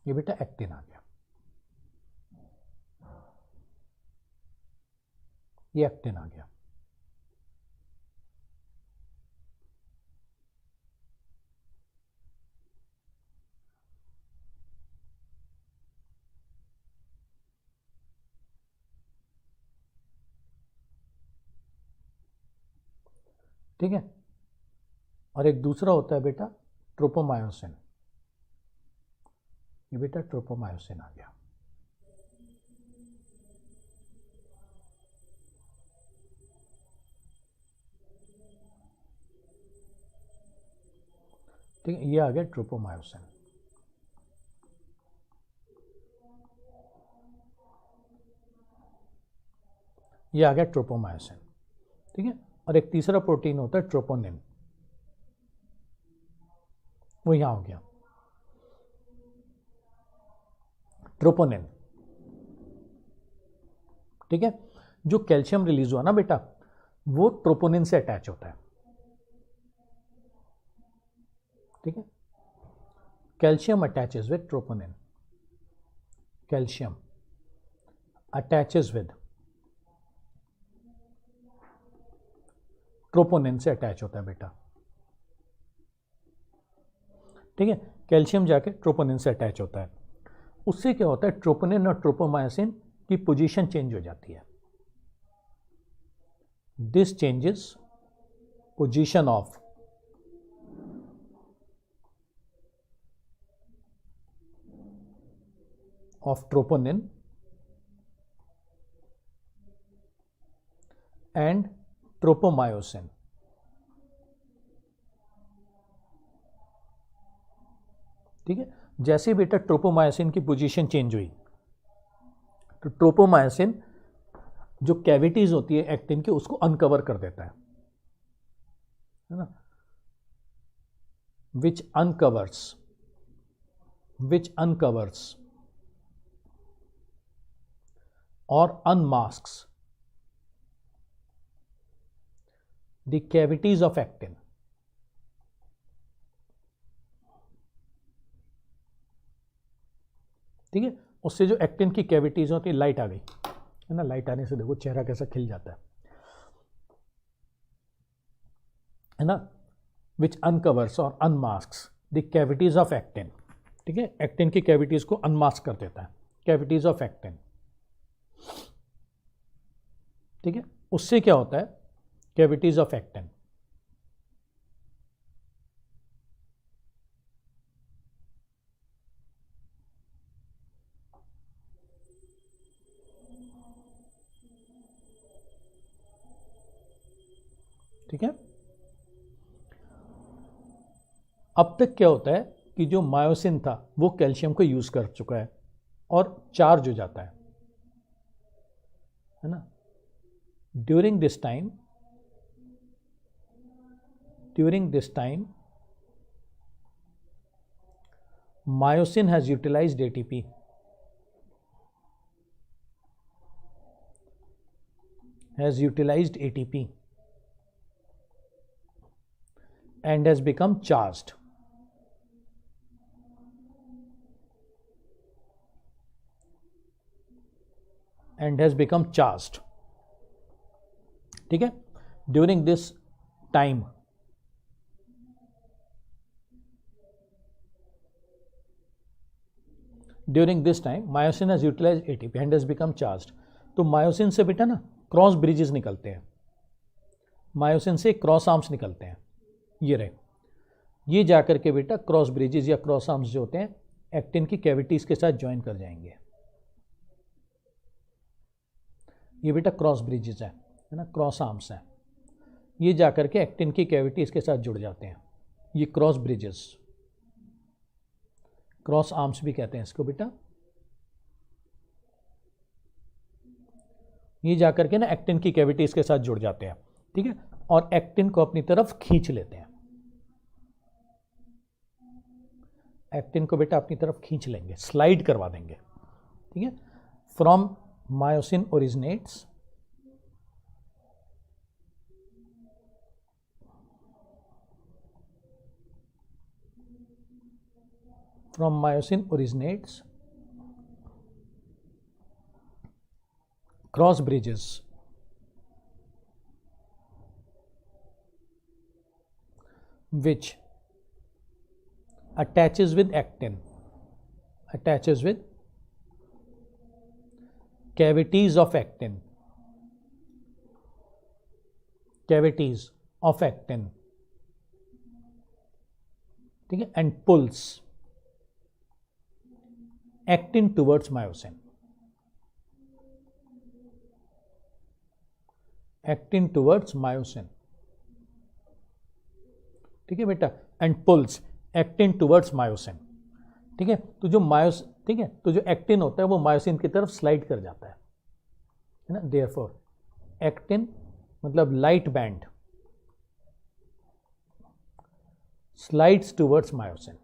ये बेटा एक्टिन आ गया, ये एक्टिन आ गया। ठीक है, और एक दूसरा होता है बेटा ट्रोपोमायोसिन, ये बेटा ट्रोपोमायोसिन आ गया। ठीक है, ये आ गया ट्रोपोमायोसिन। ये आ गया ट्रोपोमायोसिन। ठीक है, और एक तीसरा प्रोटीन होता है ट्रोपोनिन, वो यहां हो गया ट्रोपोनिन। ठीक है, जो कैल्शियम रिलीज हुआ ना बेटा, वो ट्रोपोनिन से अटैच होता है। ठीक है, calcium attaches with troponin, calcium attaches with troponin से अटैच होता है बेटा। ठीक है, कैल्शियम जाके ट्रोपोनिन से अटैच होता है, उससे क्या होता है, ट्रोपोनिन और ट्रोपोमायोसिन की पोजीशन चेंज हो जाती है। This changes position of troponin and tropomyosin। ठीक है, जैसे बेटा ट्रोपोमायोसिन की पोजीशन चेंज हुई, तो ट्रोपोमायोसिन जो कैविटीज होती है एक्टिन की, उसको अनकवर कर देता है ना, विच uncovers or unmasks the cavities of actin। ठीक है, उससे जो एक्टिन की कैविटीज होती है, लाइट आ गई है ना, लाइट आने से देखो चेहरा कैसा खिल जाता है ना, विच अनकवर्स और अनमास्क्स द कैविटीज ऑफ एक्टिन। ठीक है, एक्टिन की कैविटीज को अनमास्क कर देता है, कैविटीज ऑफ एक्टिन। ठीक है, उससे क्या होता है, कैविटीज ऑफ एक्टिन, ठीक है। अब तक क्या होता है कि जो मायोसिन था वो कैल्शियम को यूज कर चुका है और चार्ज हो जाता है ना। During this time myosin has utilized ATP, and has become charged। ठीक है, during this time myosin has utilize ATP and has become charged. तो मायोसिन से बेटा ना क्रॉस ब्रिजेस निकलते हैं, मायोसिन से क्रॉस आर्म्स निकलते हैं, ये रहे, ये जाकर के बेटा क्रॉस ब्रिजेस या क्रॉस आर्म्स जो होते हैं एक्टिन की कैविटीज के साथ ज्वाइन कर जाएंगे। ये बेटा क्रॉस ब्रिजेस है ना, क्रॉस आर्म्स हैं, ये जाकर के एक्टिन की कैविटीज के साथ जुड़ जाते हैं, ये क्रॉस ब्रिजेस, क्रॉस आर्म्स भी कहते हैं इसको बेटा। ये जाकर के ना एक्टिन की कैविटीज के साथ जुड़ जाते हैं। ठीक है, और एक्टिन को अपनी तरफ खींच लेते हैं, एक्टिन को बेटा अपनी तरफ खींच लेंगे, स्लाइड करवा देंगे। ठीक है, from myosin originates from myosin originates cross bridges which attaches with actin, attaches with cavities of actin, cavities of actin, ठीक है, and pulls actin towards myosin, actin towards myosin, ठीक है बेटा, and pulls actin towards myosin, ठीक है। तो जो मायोस, ठीक है, तो जो एक्टिन होता है वो मायोसिन की तरफ स्लाइड कर जाता है ना, देयरफॉर एक्टिन मतलब light band slides towards myosin,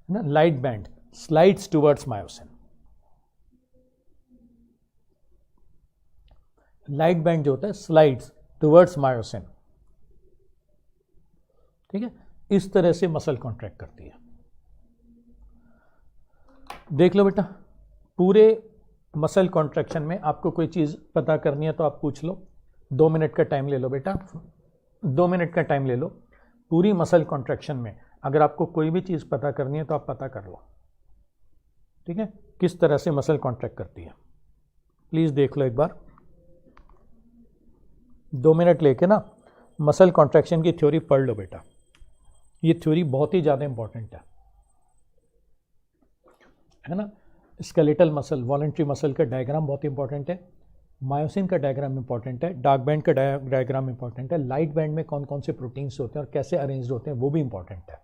ना, light band slides towards myosin, light band जो होता है स्लाइड्स टुवर्ड्स मायोसिन, ठीक है। इस तरह से मसल कॉन्ट्रैक्ट करती है। देख लो बेटा, पूरे मसल कॉन्ट्रैक्शन में आपको कोई चीज पता करनी है तो आप पूछ लो, 2 मिनट का टाइम ले लो बेटा, 2 मिनट का टाइम ले लो। पूरी मसल कॉन्ट्रैक्शन में अगर आपको कोई भी चीज पता करनी है तो आप पता कर लो, ठीक है, किस तरह से मसल कॉन्ट्रैक्ट करती है। प्लीज देख लो एक बार, 2 मिनट लेके ना मसल कॉन्ट्रैक्शन की थ्योरी पढ़ लो बेटा, ये थ्योरी बहुत ही ज़्यादा इंपॉर्टेंट है ना। स्केलेटल मसल, वॉलंटरी मसल का डायग्राम बहुत इंपॉर्टेंट है, मायोसिन का डायग्राम इंपॉर्टेंट है, डार्क बैंड का डायग्राम इंपॉर्टेंट है, लाइट बैंड में कौन कौन से प्रोटीन्स होते हैं और कैसे अरेंज्ड होते हैं वो भी इंपॉर्टेंट है।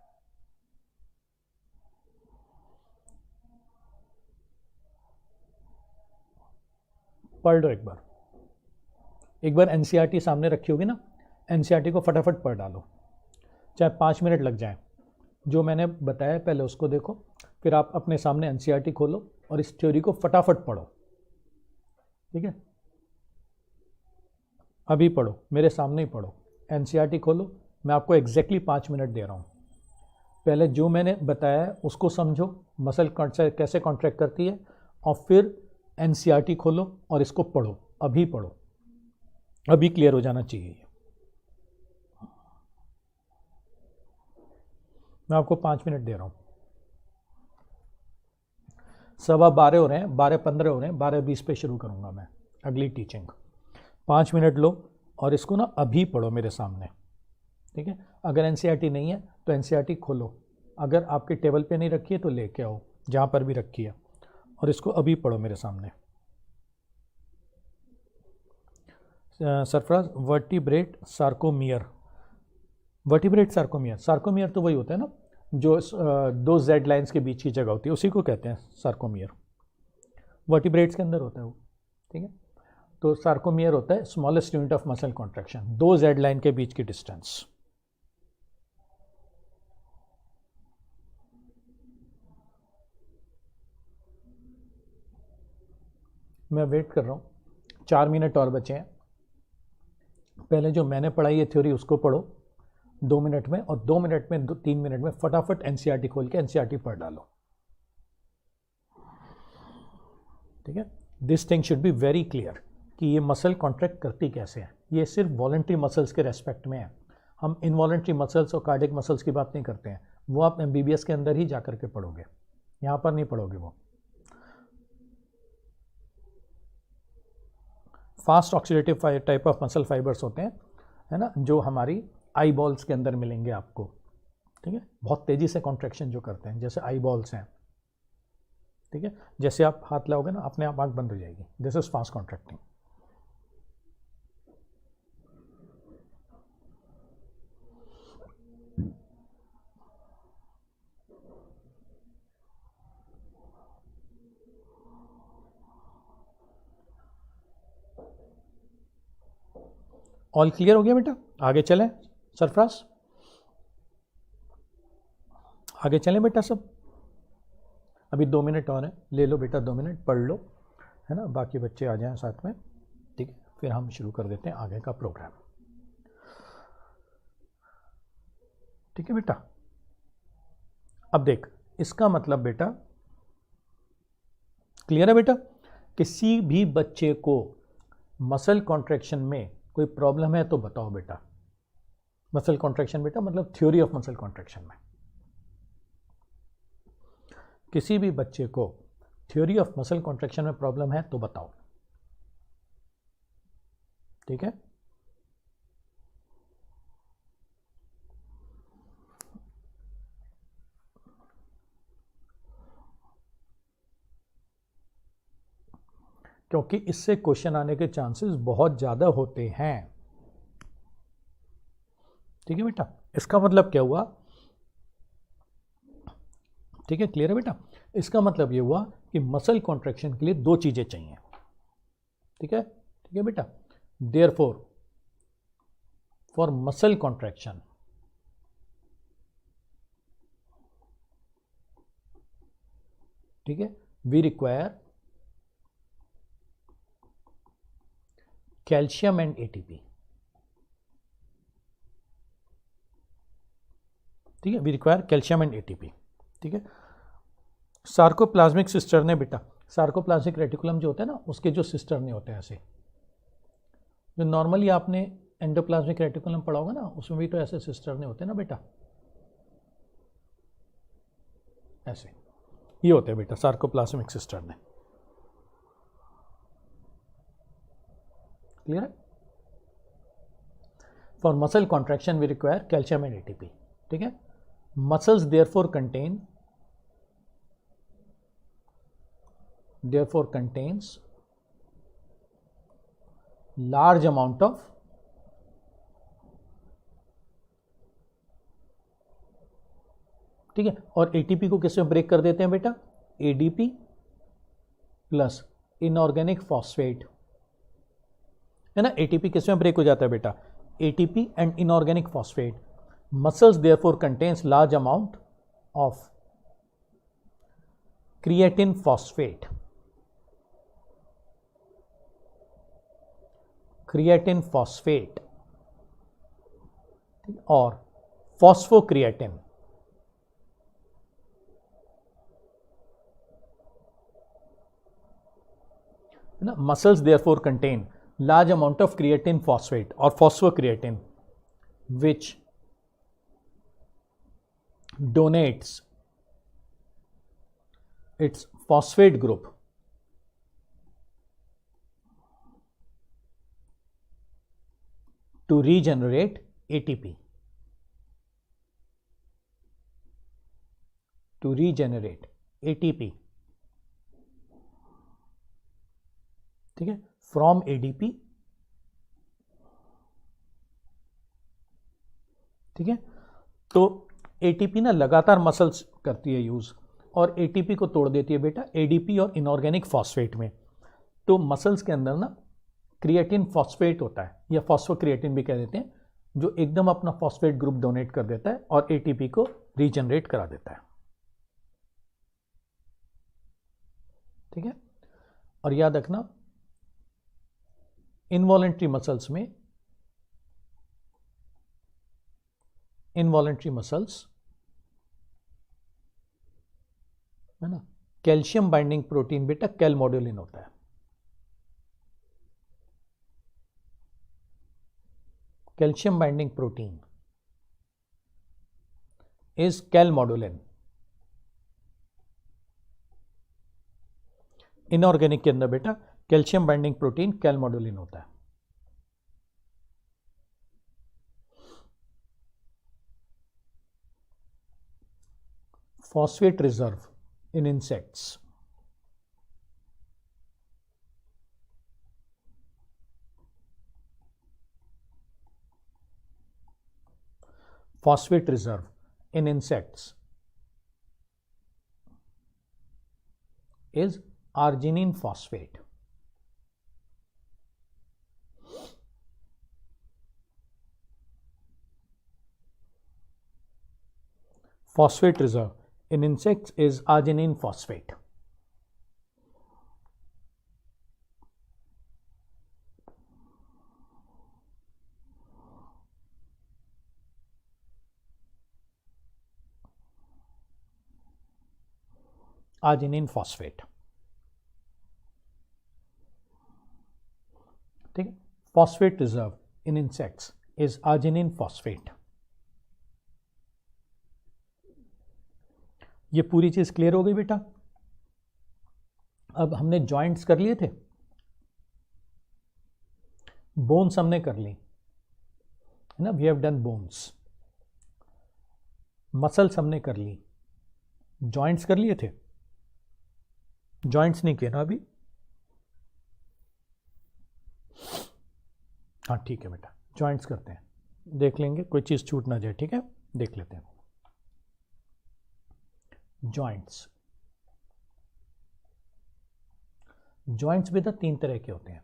पढ़ लो एक बार एनसीईआरटी सामने रखी होगी ना, एनसीईआरटी को फटाफट पढ़ डालो, चाहे 5 मिनट लग जाए। जो मैंने बताया पहले उसको देखो, फिर आप अपने सामने एनसीईआरटी खोलो और इस थ्योरी को फटाफट पढ़ो, ठीक है। अभी पढ़ो, मेरे सामने ही पढ़ो, एनसीईआरटी खोलो, मैं आपको एग्जैक्टली 5 मिनट दे रहा हूँ। पहले जो मैंने बताया है उसको समझो, मसल कैसे कॉन्ट्रैक्ट करती है, और फिर एनसीईआरटी खोलो और इसको पढ़ो, अभी पढ़ो, अभी क्लियर हो जाना चाहिए। मैं आपको 5 मिनट दे रहा हूँ, 12:15 हो रहे हैं, 12:15 हो रहे हैं, 12:20 पे शुरू करूँगा मैं अगली टीचिंग। 5 मिनट लो और इसको ना अभी पढ़ो मेरे सामने, ठीक है। अगर एनसीईआरटी नहीं है तो एनसीईआरटी खोलो, अगर आपके टेबल पे नहीं रखी है तो लेके आओ जहाँ पर भी रखी है, और इसको अभी पढ़ो मेरे सामने। Sarfaraz, vertebrate sarcomere, vertebrate sarcomere, sarcomere तो वही होता है ना जो 2 जेड लाइन्स के बीच की जगह होती है, उसी को कहते हैं सार्कोमियर, वर्टिब्रेट्स के अंदर होता है वो, ठीक है। तो सार्कोमियर होता है smallest unit of muscle contraction, 2 Z line के बीच की डिस्टेंस। मैं वेट कर रहा हूँ, 4 मिनट और बचे हैं। पहले जो मैंने पढ़ाई है थ्योरी उसको पढ़ो 2 मिनट में, और 2 मिनट में 3 मिनट में फटाफट एनसीईआरटी खोल के एनसीईआरटी पढ़ डालो, ठीक है। This thing should be very clear कि ये मसल कॉन्ट्रैक्ट करती कैसे है। ये सिर्फ वॉलंटरी मसल्स के रेस्पेक्ट में है, हम इनवॉलंटरी मसल्स और कार्डियक मसल्स की बात नहीं करते हैं, वो आप एमबीबीएस के अंदर ही जाकर के पढ़ोगे, यहाँ पर नहीं पढ़ोगे। वो fast oxidative type of muscle fibres होते हैं, है ना, जो हमारी आई बॉल्स के अंदर मिलेंगे आपको, ठीक है। बहुत तेज़ी से कॉन्ट्रैक्शन जो करते हैं, जैसे आई बॉल्स हैं, ठीक है। जैसे आप हाथ लाओगे ना अपने आप आँख बंद हो जाएगी, this is fast contracting. All clear हो गया बेटा, आगे चलें सरफराज, आगे चलें बेटा सब। अभी 2 मिनट और है, ले लो बेटा 2 मिनट पढ़ लो, है ना, बाकी बच्चे आ जाएं साथ में, ठीक है, फिर हम शुरू कर देते हैं आगे का प्रोग्राम। ठीक है बेटा, अब देख इसका मतलब बेटा क्लियर है बेटा, किसी भी बच्चे को मसल कॉन्ट्रैक्शन में कोई प्रॉब्लम है तो बताओ बेटा। मसल कॉन्ट्रैक्शन बेटा मतलब थ्योरी ऑफ मसल कॉन्ट्रैक्शन में किसी भी बच्चे को थ्योरी ऑफ मसल कॉन्ट्रैक्शन में प्रॉब्लम है तो बताओ। ठीक है, क्योंकि इससे क्वेश्चन आने के चांसेस बहुत ज़्यादा होते हैं। ठीक है बेटा, इसका मतलब क्या हुआ, ठीक है क्लियर है बेटा, इसका मतलब ये हुआ कि मसल कॉन्ट्रैक्शन के लिए 2 चीज़ें चाहिए। ठीक है बेटा, देयरफॉर फॉर मसल कॉन्ट्रैक्शन ठीक है we require calcium and ATP. ठीक है, we require calcium and ATP. ठीक है, सार्कोप्लाज्मिक सिस्टर ने बेटा, सार्कोप्लाज्मिक रेटिकुलम जो होता है ना उसके जो सिस्टर ने होते हैं ऐसे, जो नॉर्मली आपने एंडोप्लाज्मिक रेटिकुलम पढ़ा होगा ना उसमें भी तो ऐसे सिस्टर ने होते हैं ना बेटा, ऐसे ये होते हैं बेटा सार्कोप्लाज्मिक सिस्टर ने। क्लियर है, for muscle contraction we require calcium and ATP. ठीक है, muscles therefore contains large amount of ठीक है, और एटीपी को किस में ब्रेक कर देते हैं बेटा, एडीपी प्लस इनऑर्गेनिक फॉस्फेट, है ना, एटीपी किस में ब्रेक हो जाता है बेटा, ATP and inorganic phosphate. Muscles therefore contains large amount of creatine phosphate, creatine phosphate और फॉस्फोक्रिएटिन। है ना, muscles therefore contain large amount of creatine phosphate और phosphocreatine which donates its phosphate group to regenerate ATP, to regenerate ATP, ठीक है, from ADP। ठीक है, तो ATP ना लगातार मसल्स करती है यूज़ और एटीपी को तोड़ देती है बेटा एडीपी और इनऑर्गेनिक फॉस्फेट में। तो मसल्स के अंदर ना क्रिएटिन फॉस्फेट होता है या फॉस्फोक्रिएटिन भी कह देते हैं, जो एकदम अपना फॉस्फेट ग्रुप डोनेट कर देता है और एटीपी को रीजनरेट करा देता है। ठीक है, और याद रखना इनवॉलेंट्री मसल्स में, इनवॉलेंट्री मसल्स है ना, कैल्शियम बाइंडिंग प्रोटीन बेटा कैलमोडुलिन होता है। Calcium binding protein is calmodulin. Inorganic के अंदर बेटा कैल्शियम बाइंडिंग प्रोटीन कैलमोडुलिन होता है। phosphate reserve in insects, phosphate reserve in insects is arginine phosphate। phosphate reserve in insects is arginine phosphate. Arginine phosphate. ठीक है, phosphate reserve in insects is arginine phosphate. ये पूरी चीज क्लियर हो गई बेटा. अब हमने जॉइंट्स कर लिए थे, बोन्स हमने कर ली है ना, we have done bones. Muscles हमने कर ली, जॉइंट्स कर लिए थे, जॉइंट्स नहीं किए ना अभी. हाँ ठीक है बेटा, जॉइंट्स करते हैं, देख लेंगे कोई चीज छूट ना जाए. ठीक है, देख लेते हैं. जॉइंट्स, जॉइंट्स भी तो तीन तरह के होते हैं.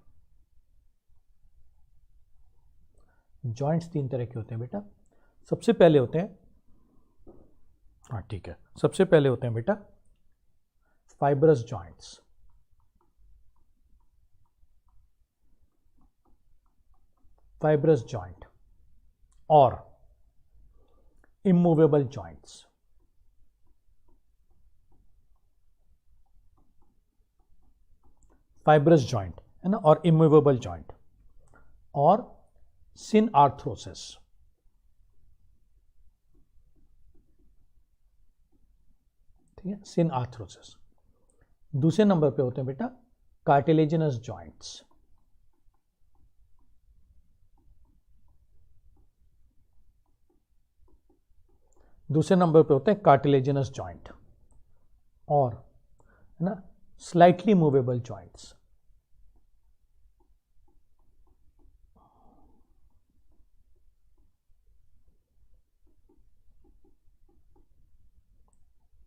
जॉइंट्स तीन तरह के होते हैं बेटा. सबसे पहले होते हैं, हाँ ठीक है, सबसे पहले होते हैं बेटा फाइब्रस जॉइंट्स. फाइब्रस जॉइंट और इमूवेबल जॉइंट्स. फाइब्रस जॉइंट है ना, और इमूवेबल जॉइंट, और सिन आर्थ्रोसिस. ठीक है, सिन आर्थ्रोसिस. दूसरे नंबर पे होते हैं बेटा कार्टिलेजिनस जॉइंट्स. दूसरे नंबर पे होते हैं कार्टिलेजिनस जॉइंट और है ना स्लाइटली मूवेबल जॉइंट्स.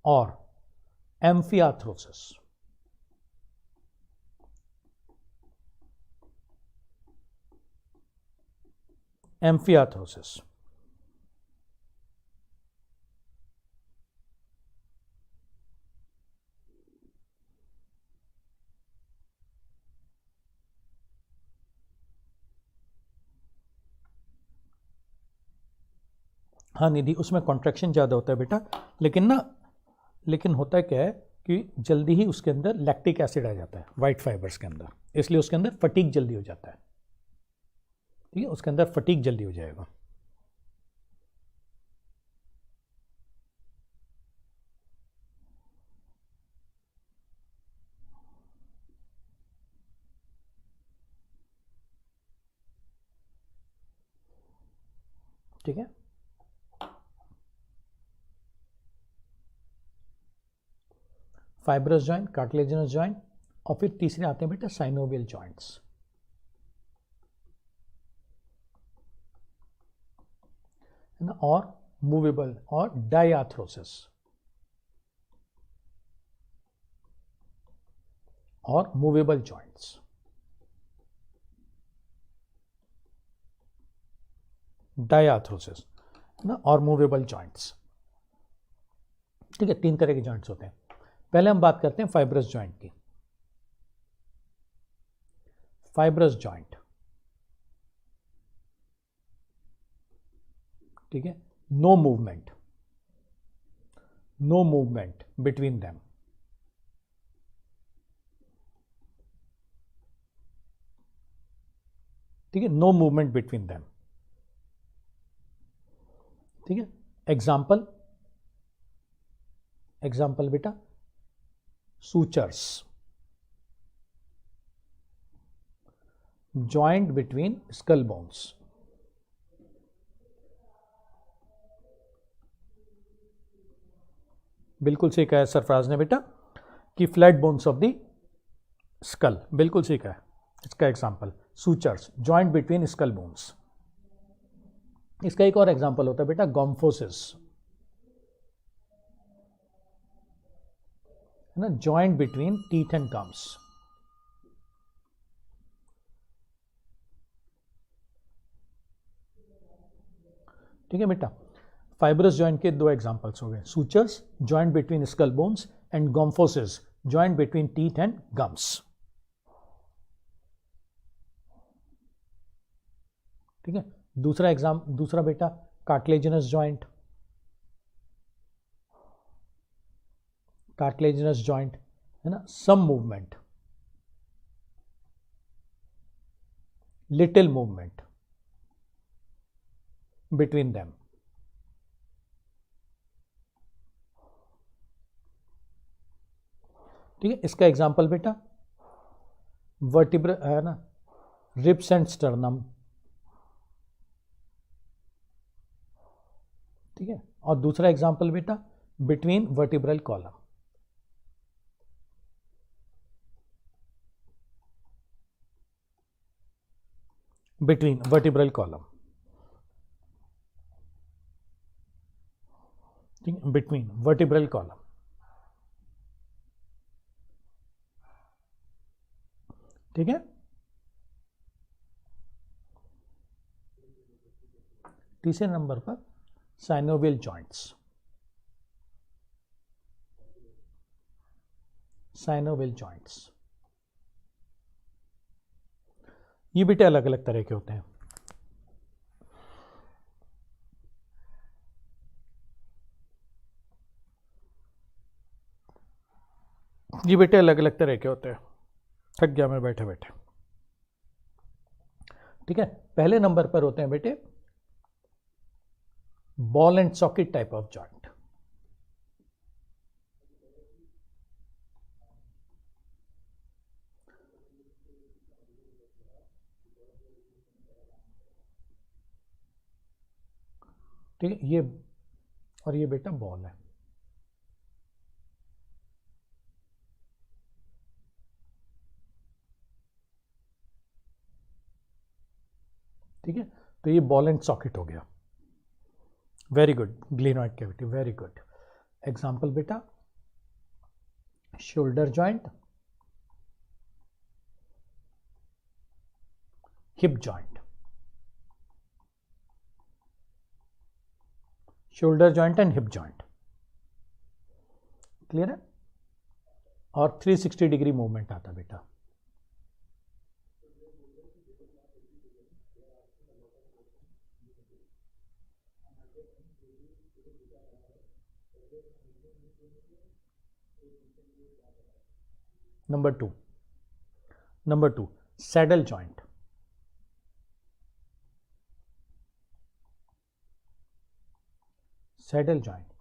और एम्फियाथ्रोसिस. एम्फियाथ्रोसिस. हाँ निधि, उसमें कॉन्ट्रैक्शन ज़्यादा होता है बेटा, लेकिन होता क्या है कि जल्दी ही उसके अंदर लैक्टिक एसिड आ जाता है वाइट फाइबर्स के अंदर, इसलिए उसके अंदर फटीग जल्दी हो जाता है. ठीक है, उसके अंदर फटीग जल्दी हो जाएगा. ठीक है, फाइब्रस जॉइंट, कार्टिलेजिनस जॉइंट, और फिर तीसरे आते हैं बेटा साइनोवियल जॉइंट्स. है ना, और मूवेबल और डायआर्थ्रोसिस, और मूवेबल जॉइंट्स. डायआर्थ्रोसिस ना, और मूवेबल जॉइंट्स. ठीक है, तीन तरह के जॉइंट्स होते हैं. पहले हम बात करते हैं फाइब्रस जॉइंट की. फाइब्रस जॉइंट, ठीक है, नो मूवमेंट बिटवीन देम. ठीक है, नो मूवमेंट बिटवीन देम. ठीक है, एग्जाम्पल बेटा sutures, joint between skull bones. बिल्कुल सही कहा है सरफराज ने बेटा कि flat bones of the skull, बिल्कुल सही कहा है. इसका example sutures, joint between skull bones. इसका एक और एग्जाम्पल होता है बेटा गॉम्फोसिस, है ना, joint between teeth and gums. ठीक है बेटा, फाइब्रस जॉइंट के दो एग्जांपल्स हो गए, sutures joint between skull bones and gomphosis joint between teeth and gums. ठीक है, दूसरा बेटा कार्टिलेजिनस जॉइंट, कार्टिलेजिनस जॉइंट है ना, some movement, little movement between them. ठीक है, इसका एग्जांपल बेटा वर्टिब्रा है ना, रिब्स एंड स्टर्नम। ठीक है, और दूसरा एग्जांपल बेटा between vertebral column. Between vertebral column, ठीक है, बिटवीन वर्टिब्रल कॉलम। ठीक है, तीसरे नंबर पर साइनोवियल जॉइंट्स, साइनोवियल जॉइंट्स ये बेटे अलग अलग तरह के होते हैं। ये बेटे अलग अलग तरह के होते हैं, थक गया मैं बैठे बैठे। ठीक है, पहले नंबर पर होते हैं बेटे ball and socket type of joint. ठीक है, ये और ये बेटा बॉल है। ठीक है, तो ये बॉल एंड सॉकेट हो गया। Very good, glenoid cavity, very good. Example बेटा shoulder joint, hip joint, shoulder joint and hip joint. Clear है, और 360 डिग्री मूवमेंट आता बेटा। Number two saddle joint, saddle joint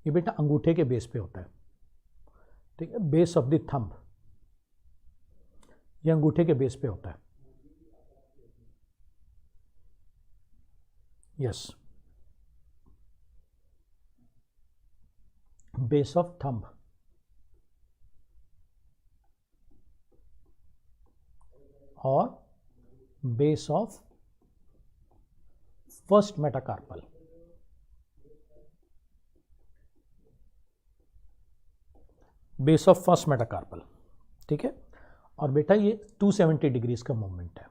ये बेटा अंगूठे के बेस पे होता है। ठीक है, बेस ऑफ द थंब, ये अंगूठे के बेस पे होता है। यस, बेस ऑफ थंब और base of first metacarpal. Base of first metacarpal. ठीक है, और बेटा ये 270 डिग्रीज का मूवमेंट है।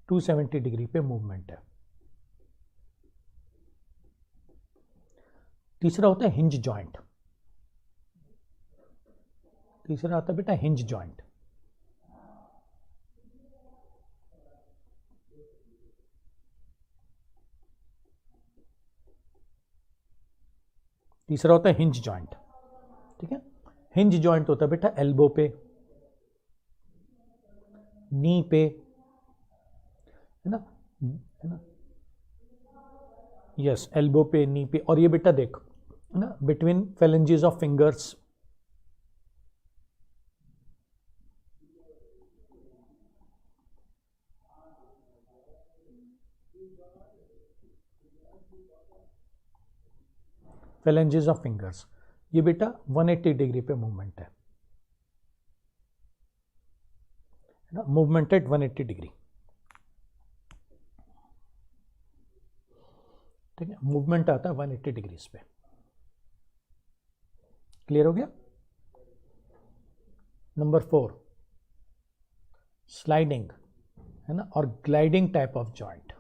टू 270 डिग्री पे मूवमेंट है। तीसरा होता है हिंज जॉइंट, तीसरा आता है बेटा हिंज जॉइंट। तीसरा होता है हिंज जॉइंट। ठीक है, हिंज जॉइंट होता है बेटा एल्बो पे, नी पे, है ना, यस, एल्बो पे, नी पे, और ये बेटा देख है ना between phalanges of fingers. Phalanges of fingers ये बेटा 180 डिग्री पे मूवमेंट है ना, मूवमेंट एट 180 डिग्री। ठीक है, मूवमेंट आता है 180 डिग्रीज पे। क्लियर हो गया। नंबर 4 स्लाइडिंग है ना, और gliding type of joint.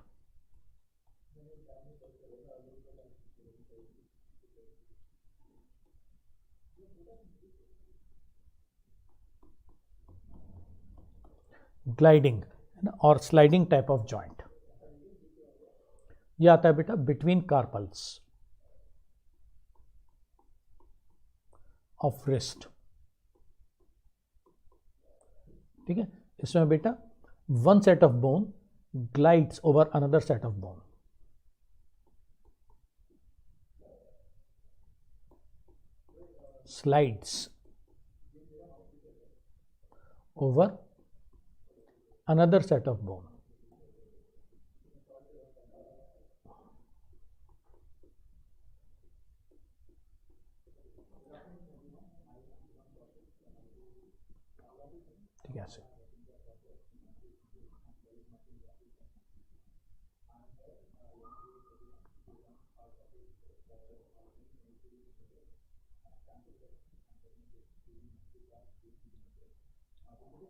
Gliding है ना, और स्लाइडिंग टाइप ऑफ जॉइंट। यह आता है बेटा बिटवीन कार्पल्स ऑफ रिस्ट। ठीक है, इसमें बेटा one set of bone glides over another set of bone. Slides over another set of bone. ठीक है, ऐसे।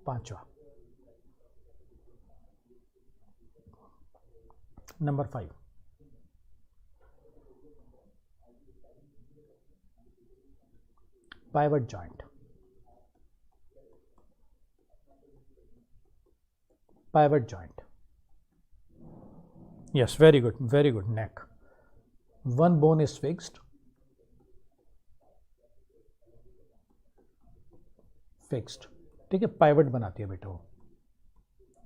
पांचवा, number 5, pivot joint. Pivot joint, yes, very good, very good. Neck, one bone is fixed, ठीक है, pivot बनाती है बेटा वो,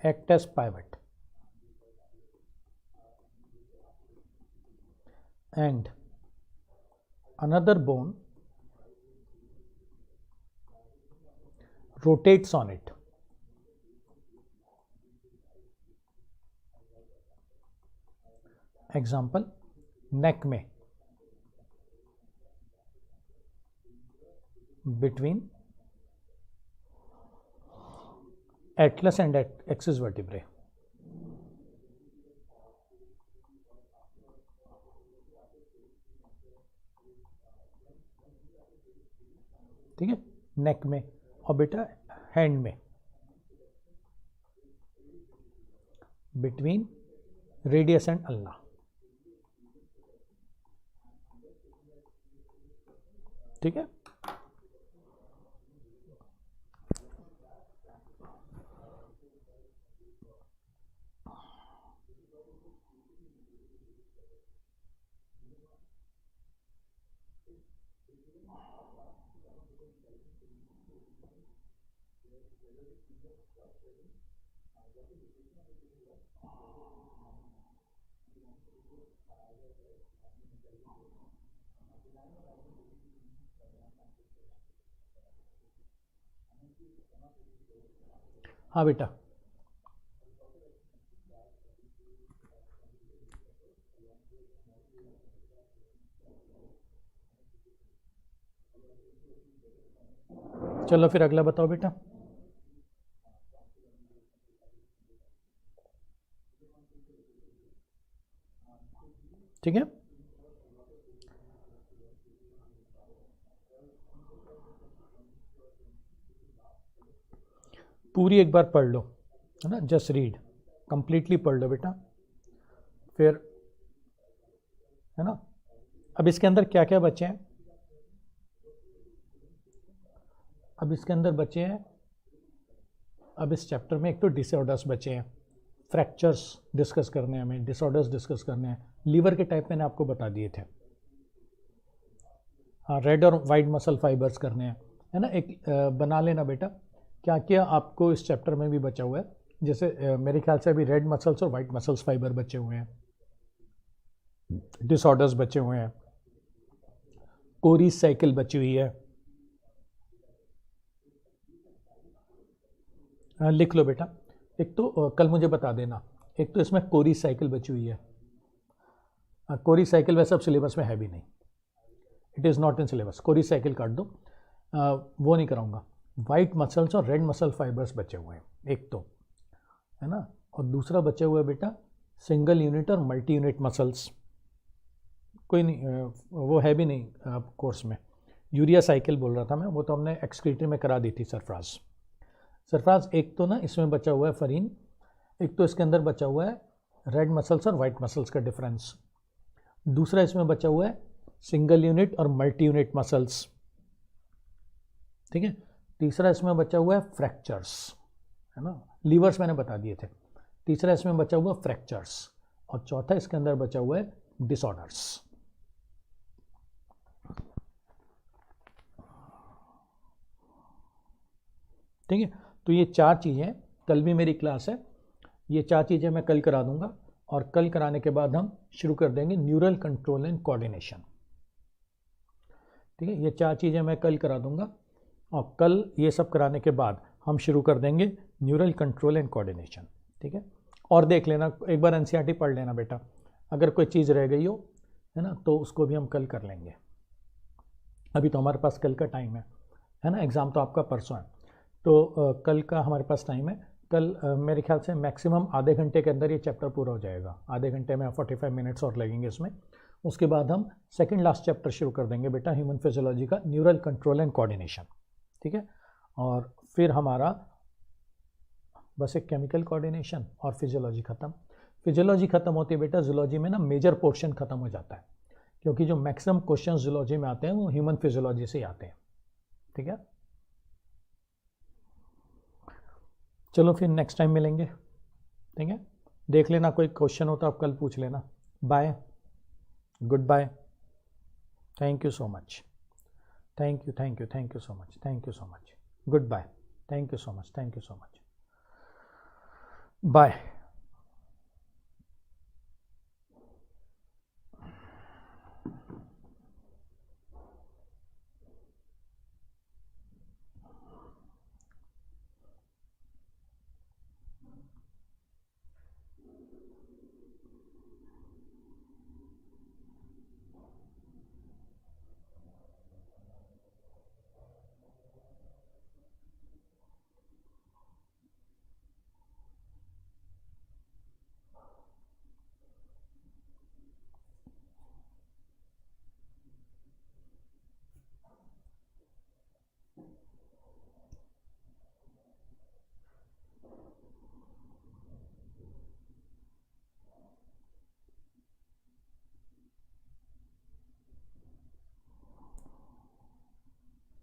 act as pivot, and another bone rotates on it. Example, neck में between atlas and axis vertebrae. ठीक है, नेक में, और बेटा हैंड में बिटवीन रेडियस एंड अल्ना। ठीक है, हाँ बेटा, चलो फिर अगला बताओ बेटा। ठीक है, पूरी एक बार पढ़ लो, है ना, जस्ट रीड, कंप्लीटली पढ़ लो बेटा, फिर, है ना। अब इसके अंदर क्या क्या बचे हैं? अब इसके अंदर बचे हैं, अब इस चैप्टर में एक तो डिसऑर्डर्स बचे हैं, फ्रैक्चर्स डिस्कस करने हैं हमें, डिसऑर्डर्स डिस्कस करने हैं, लीवर के टाइप मैंने आपको बता दिए थे, हाँ, रेड और वाइट मसल फाइबर्स करने हैं, है ना। एक बना लेना बेटा, क्या क्या आपको इस चैप्टर में भी बचा हुआ है, जैसे मेरे ख्याल से अभी रेड मसल्स और वाइट मसल्स फाइबर बचे हुए हैं, डिसऑर्डर्स बचे हुए हैं, कोरीज साइकिल बची हुई है, लिख लो बेटा। एक तो कल मुझे बता देना, एक तो इसमें कोरीज साइकिल बची हुई है, कोरीज साइकिल वैसे अब सिलेबस में है भी नहीं, it is not in syllabus, Cori's cycle काट दो, वो नहीं कराऊंगा। वाइट मसल्स और रेड मसल फाइबर्स बचे हुए हैं एक तो, है ना, और दूसरा बचे हुआ है बेटा सिंगल यूनिट और मल्टी यूनिट मसल्स, कोई नहीं, वो है भी नहीं कोर्स में। यूरिया साइकिल बोल रहा था मैं, वो तो हमने एक्सक्रीटरी में करा दी थी सरफराज। एक तो ना इसमें बचा हुआ है फरीन, एक तो इसके अंदर बचा हुआ है रेड मसल्स और वाइट मसल्स का डिफरेंस, दूसरा इसमें बचा हुआ है सिंगल यूनिट और मल्टी यूनिट मसल्स, ठीक है, तीसरा इसमें बचा हुआ है फ्रैक्चर्स, है ना, लीवर्स मैंने बता दिए थे, तीसरा इसमें बचा हुआ फ्रैक्चर्स, और चौथा इसके अंदर बचा हुआ है डिसऑर्डर्स। ठीक है, तो ये चार चीज़ें, कल भी मेरी क्लास है, ये चार चीज़ें मैं कल करा दूंगा, और कल कराने के बाद हम शुरू कर देंगे न्यूरल कंट्रोल एंड कोऑर्डिनेशन। ठीक है, ये चार चीज़ें मैं कल करा दूंगा, और कल ये सब कराने के बाद हम शुरू कर देंगे न्यूरल कंट्रोल एंड कोऑर्डिनेशन। ठीक है, और देख लेना, एक बार एनसीईआरटी पढ़ लेना बेटा, अगर कोई चीज़ रह गई हो, है ना, तो उसको भी हम कल कर लेंगे। अभी तो हमारे पास कल का टाइम है ना, एग्ज़ाम तो आपका परसों है, तो कल का हमारे पास टाइम है। कल मेरे ख्याल से मैक्सिमम आधे घंटे के अंदर ये चैप्टर पूरा हो जाएगा, आधे घंटे में 45 मिनट्स और लगेंगे इसमें। उसके बाद हम सेकंड लास्ट चैप्टर शुरू कर देंगे बेटा, ह्यूमन फिजियोलॉजी का न्यूरल कंट्रोल एंड कोऑर्डिनेशन। ठीक है, और फिर हमारा बस एक केमिकल कोऑर्डिनेशन और फिजियोलॉजी खत्म। फिजियोलॉजी खत्म होती है बेटा, जूलॉजी में ना मेजर पोर्शन खत्म हो जाता है, क्योंकि जो मैक्सिमम क्वेश्चन जूलॉजी में आते हैं वो ह्यूमन फिजियोलॉजी से ही आते हैं। ठीक है, चलो फिर नेक्स्ट टाइम मिलेंगे। ठीक है, देख लेना, कोई क्वेश्चन हो तो आप कल पूछ लेना। Bye, goodbye, thank you so much, thank you thank you thank you so much, thank you so much, goodbye, thank you so much, thank you so much, bye.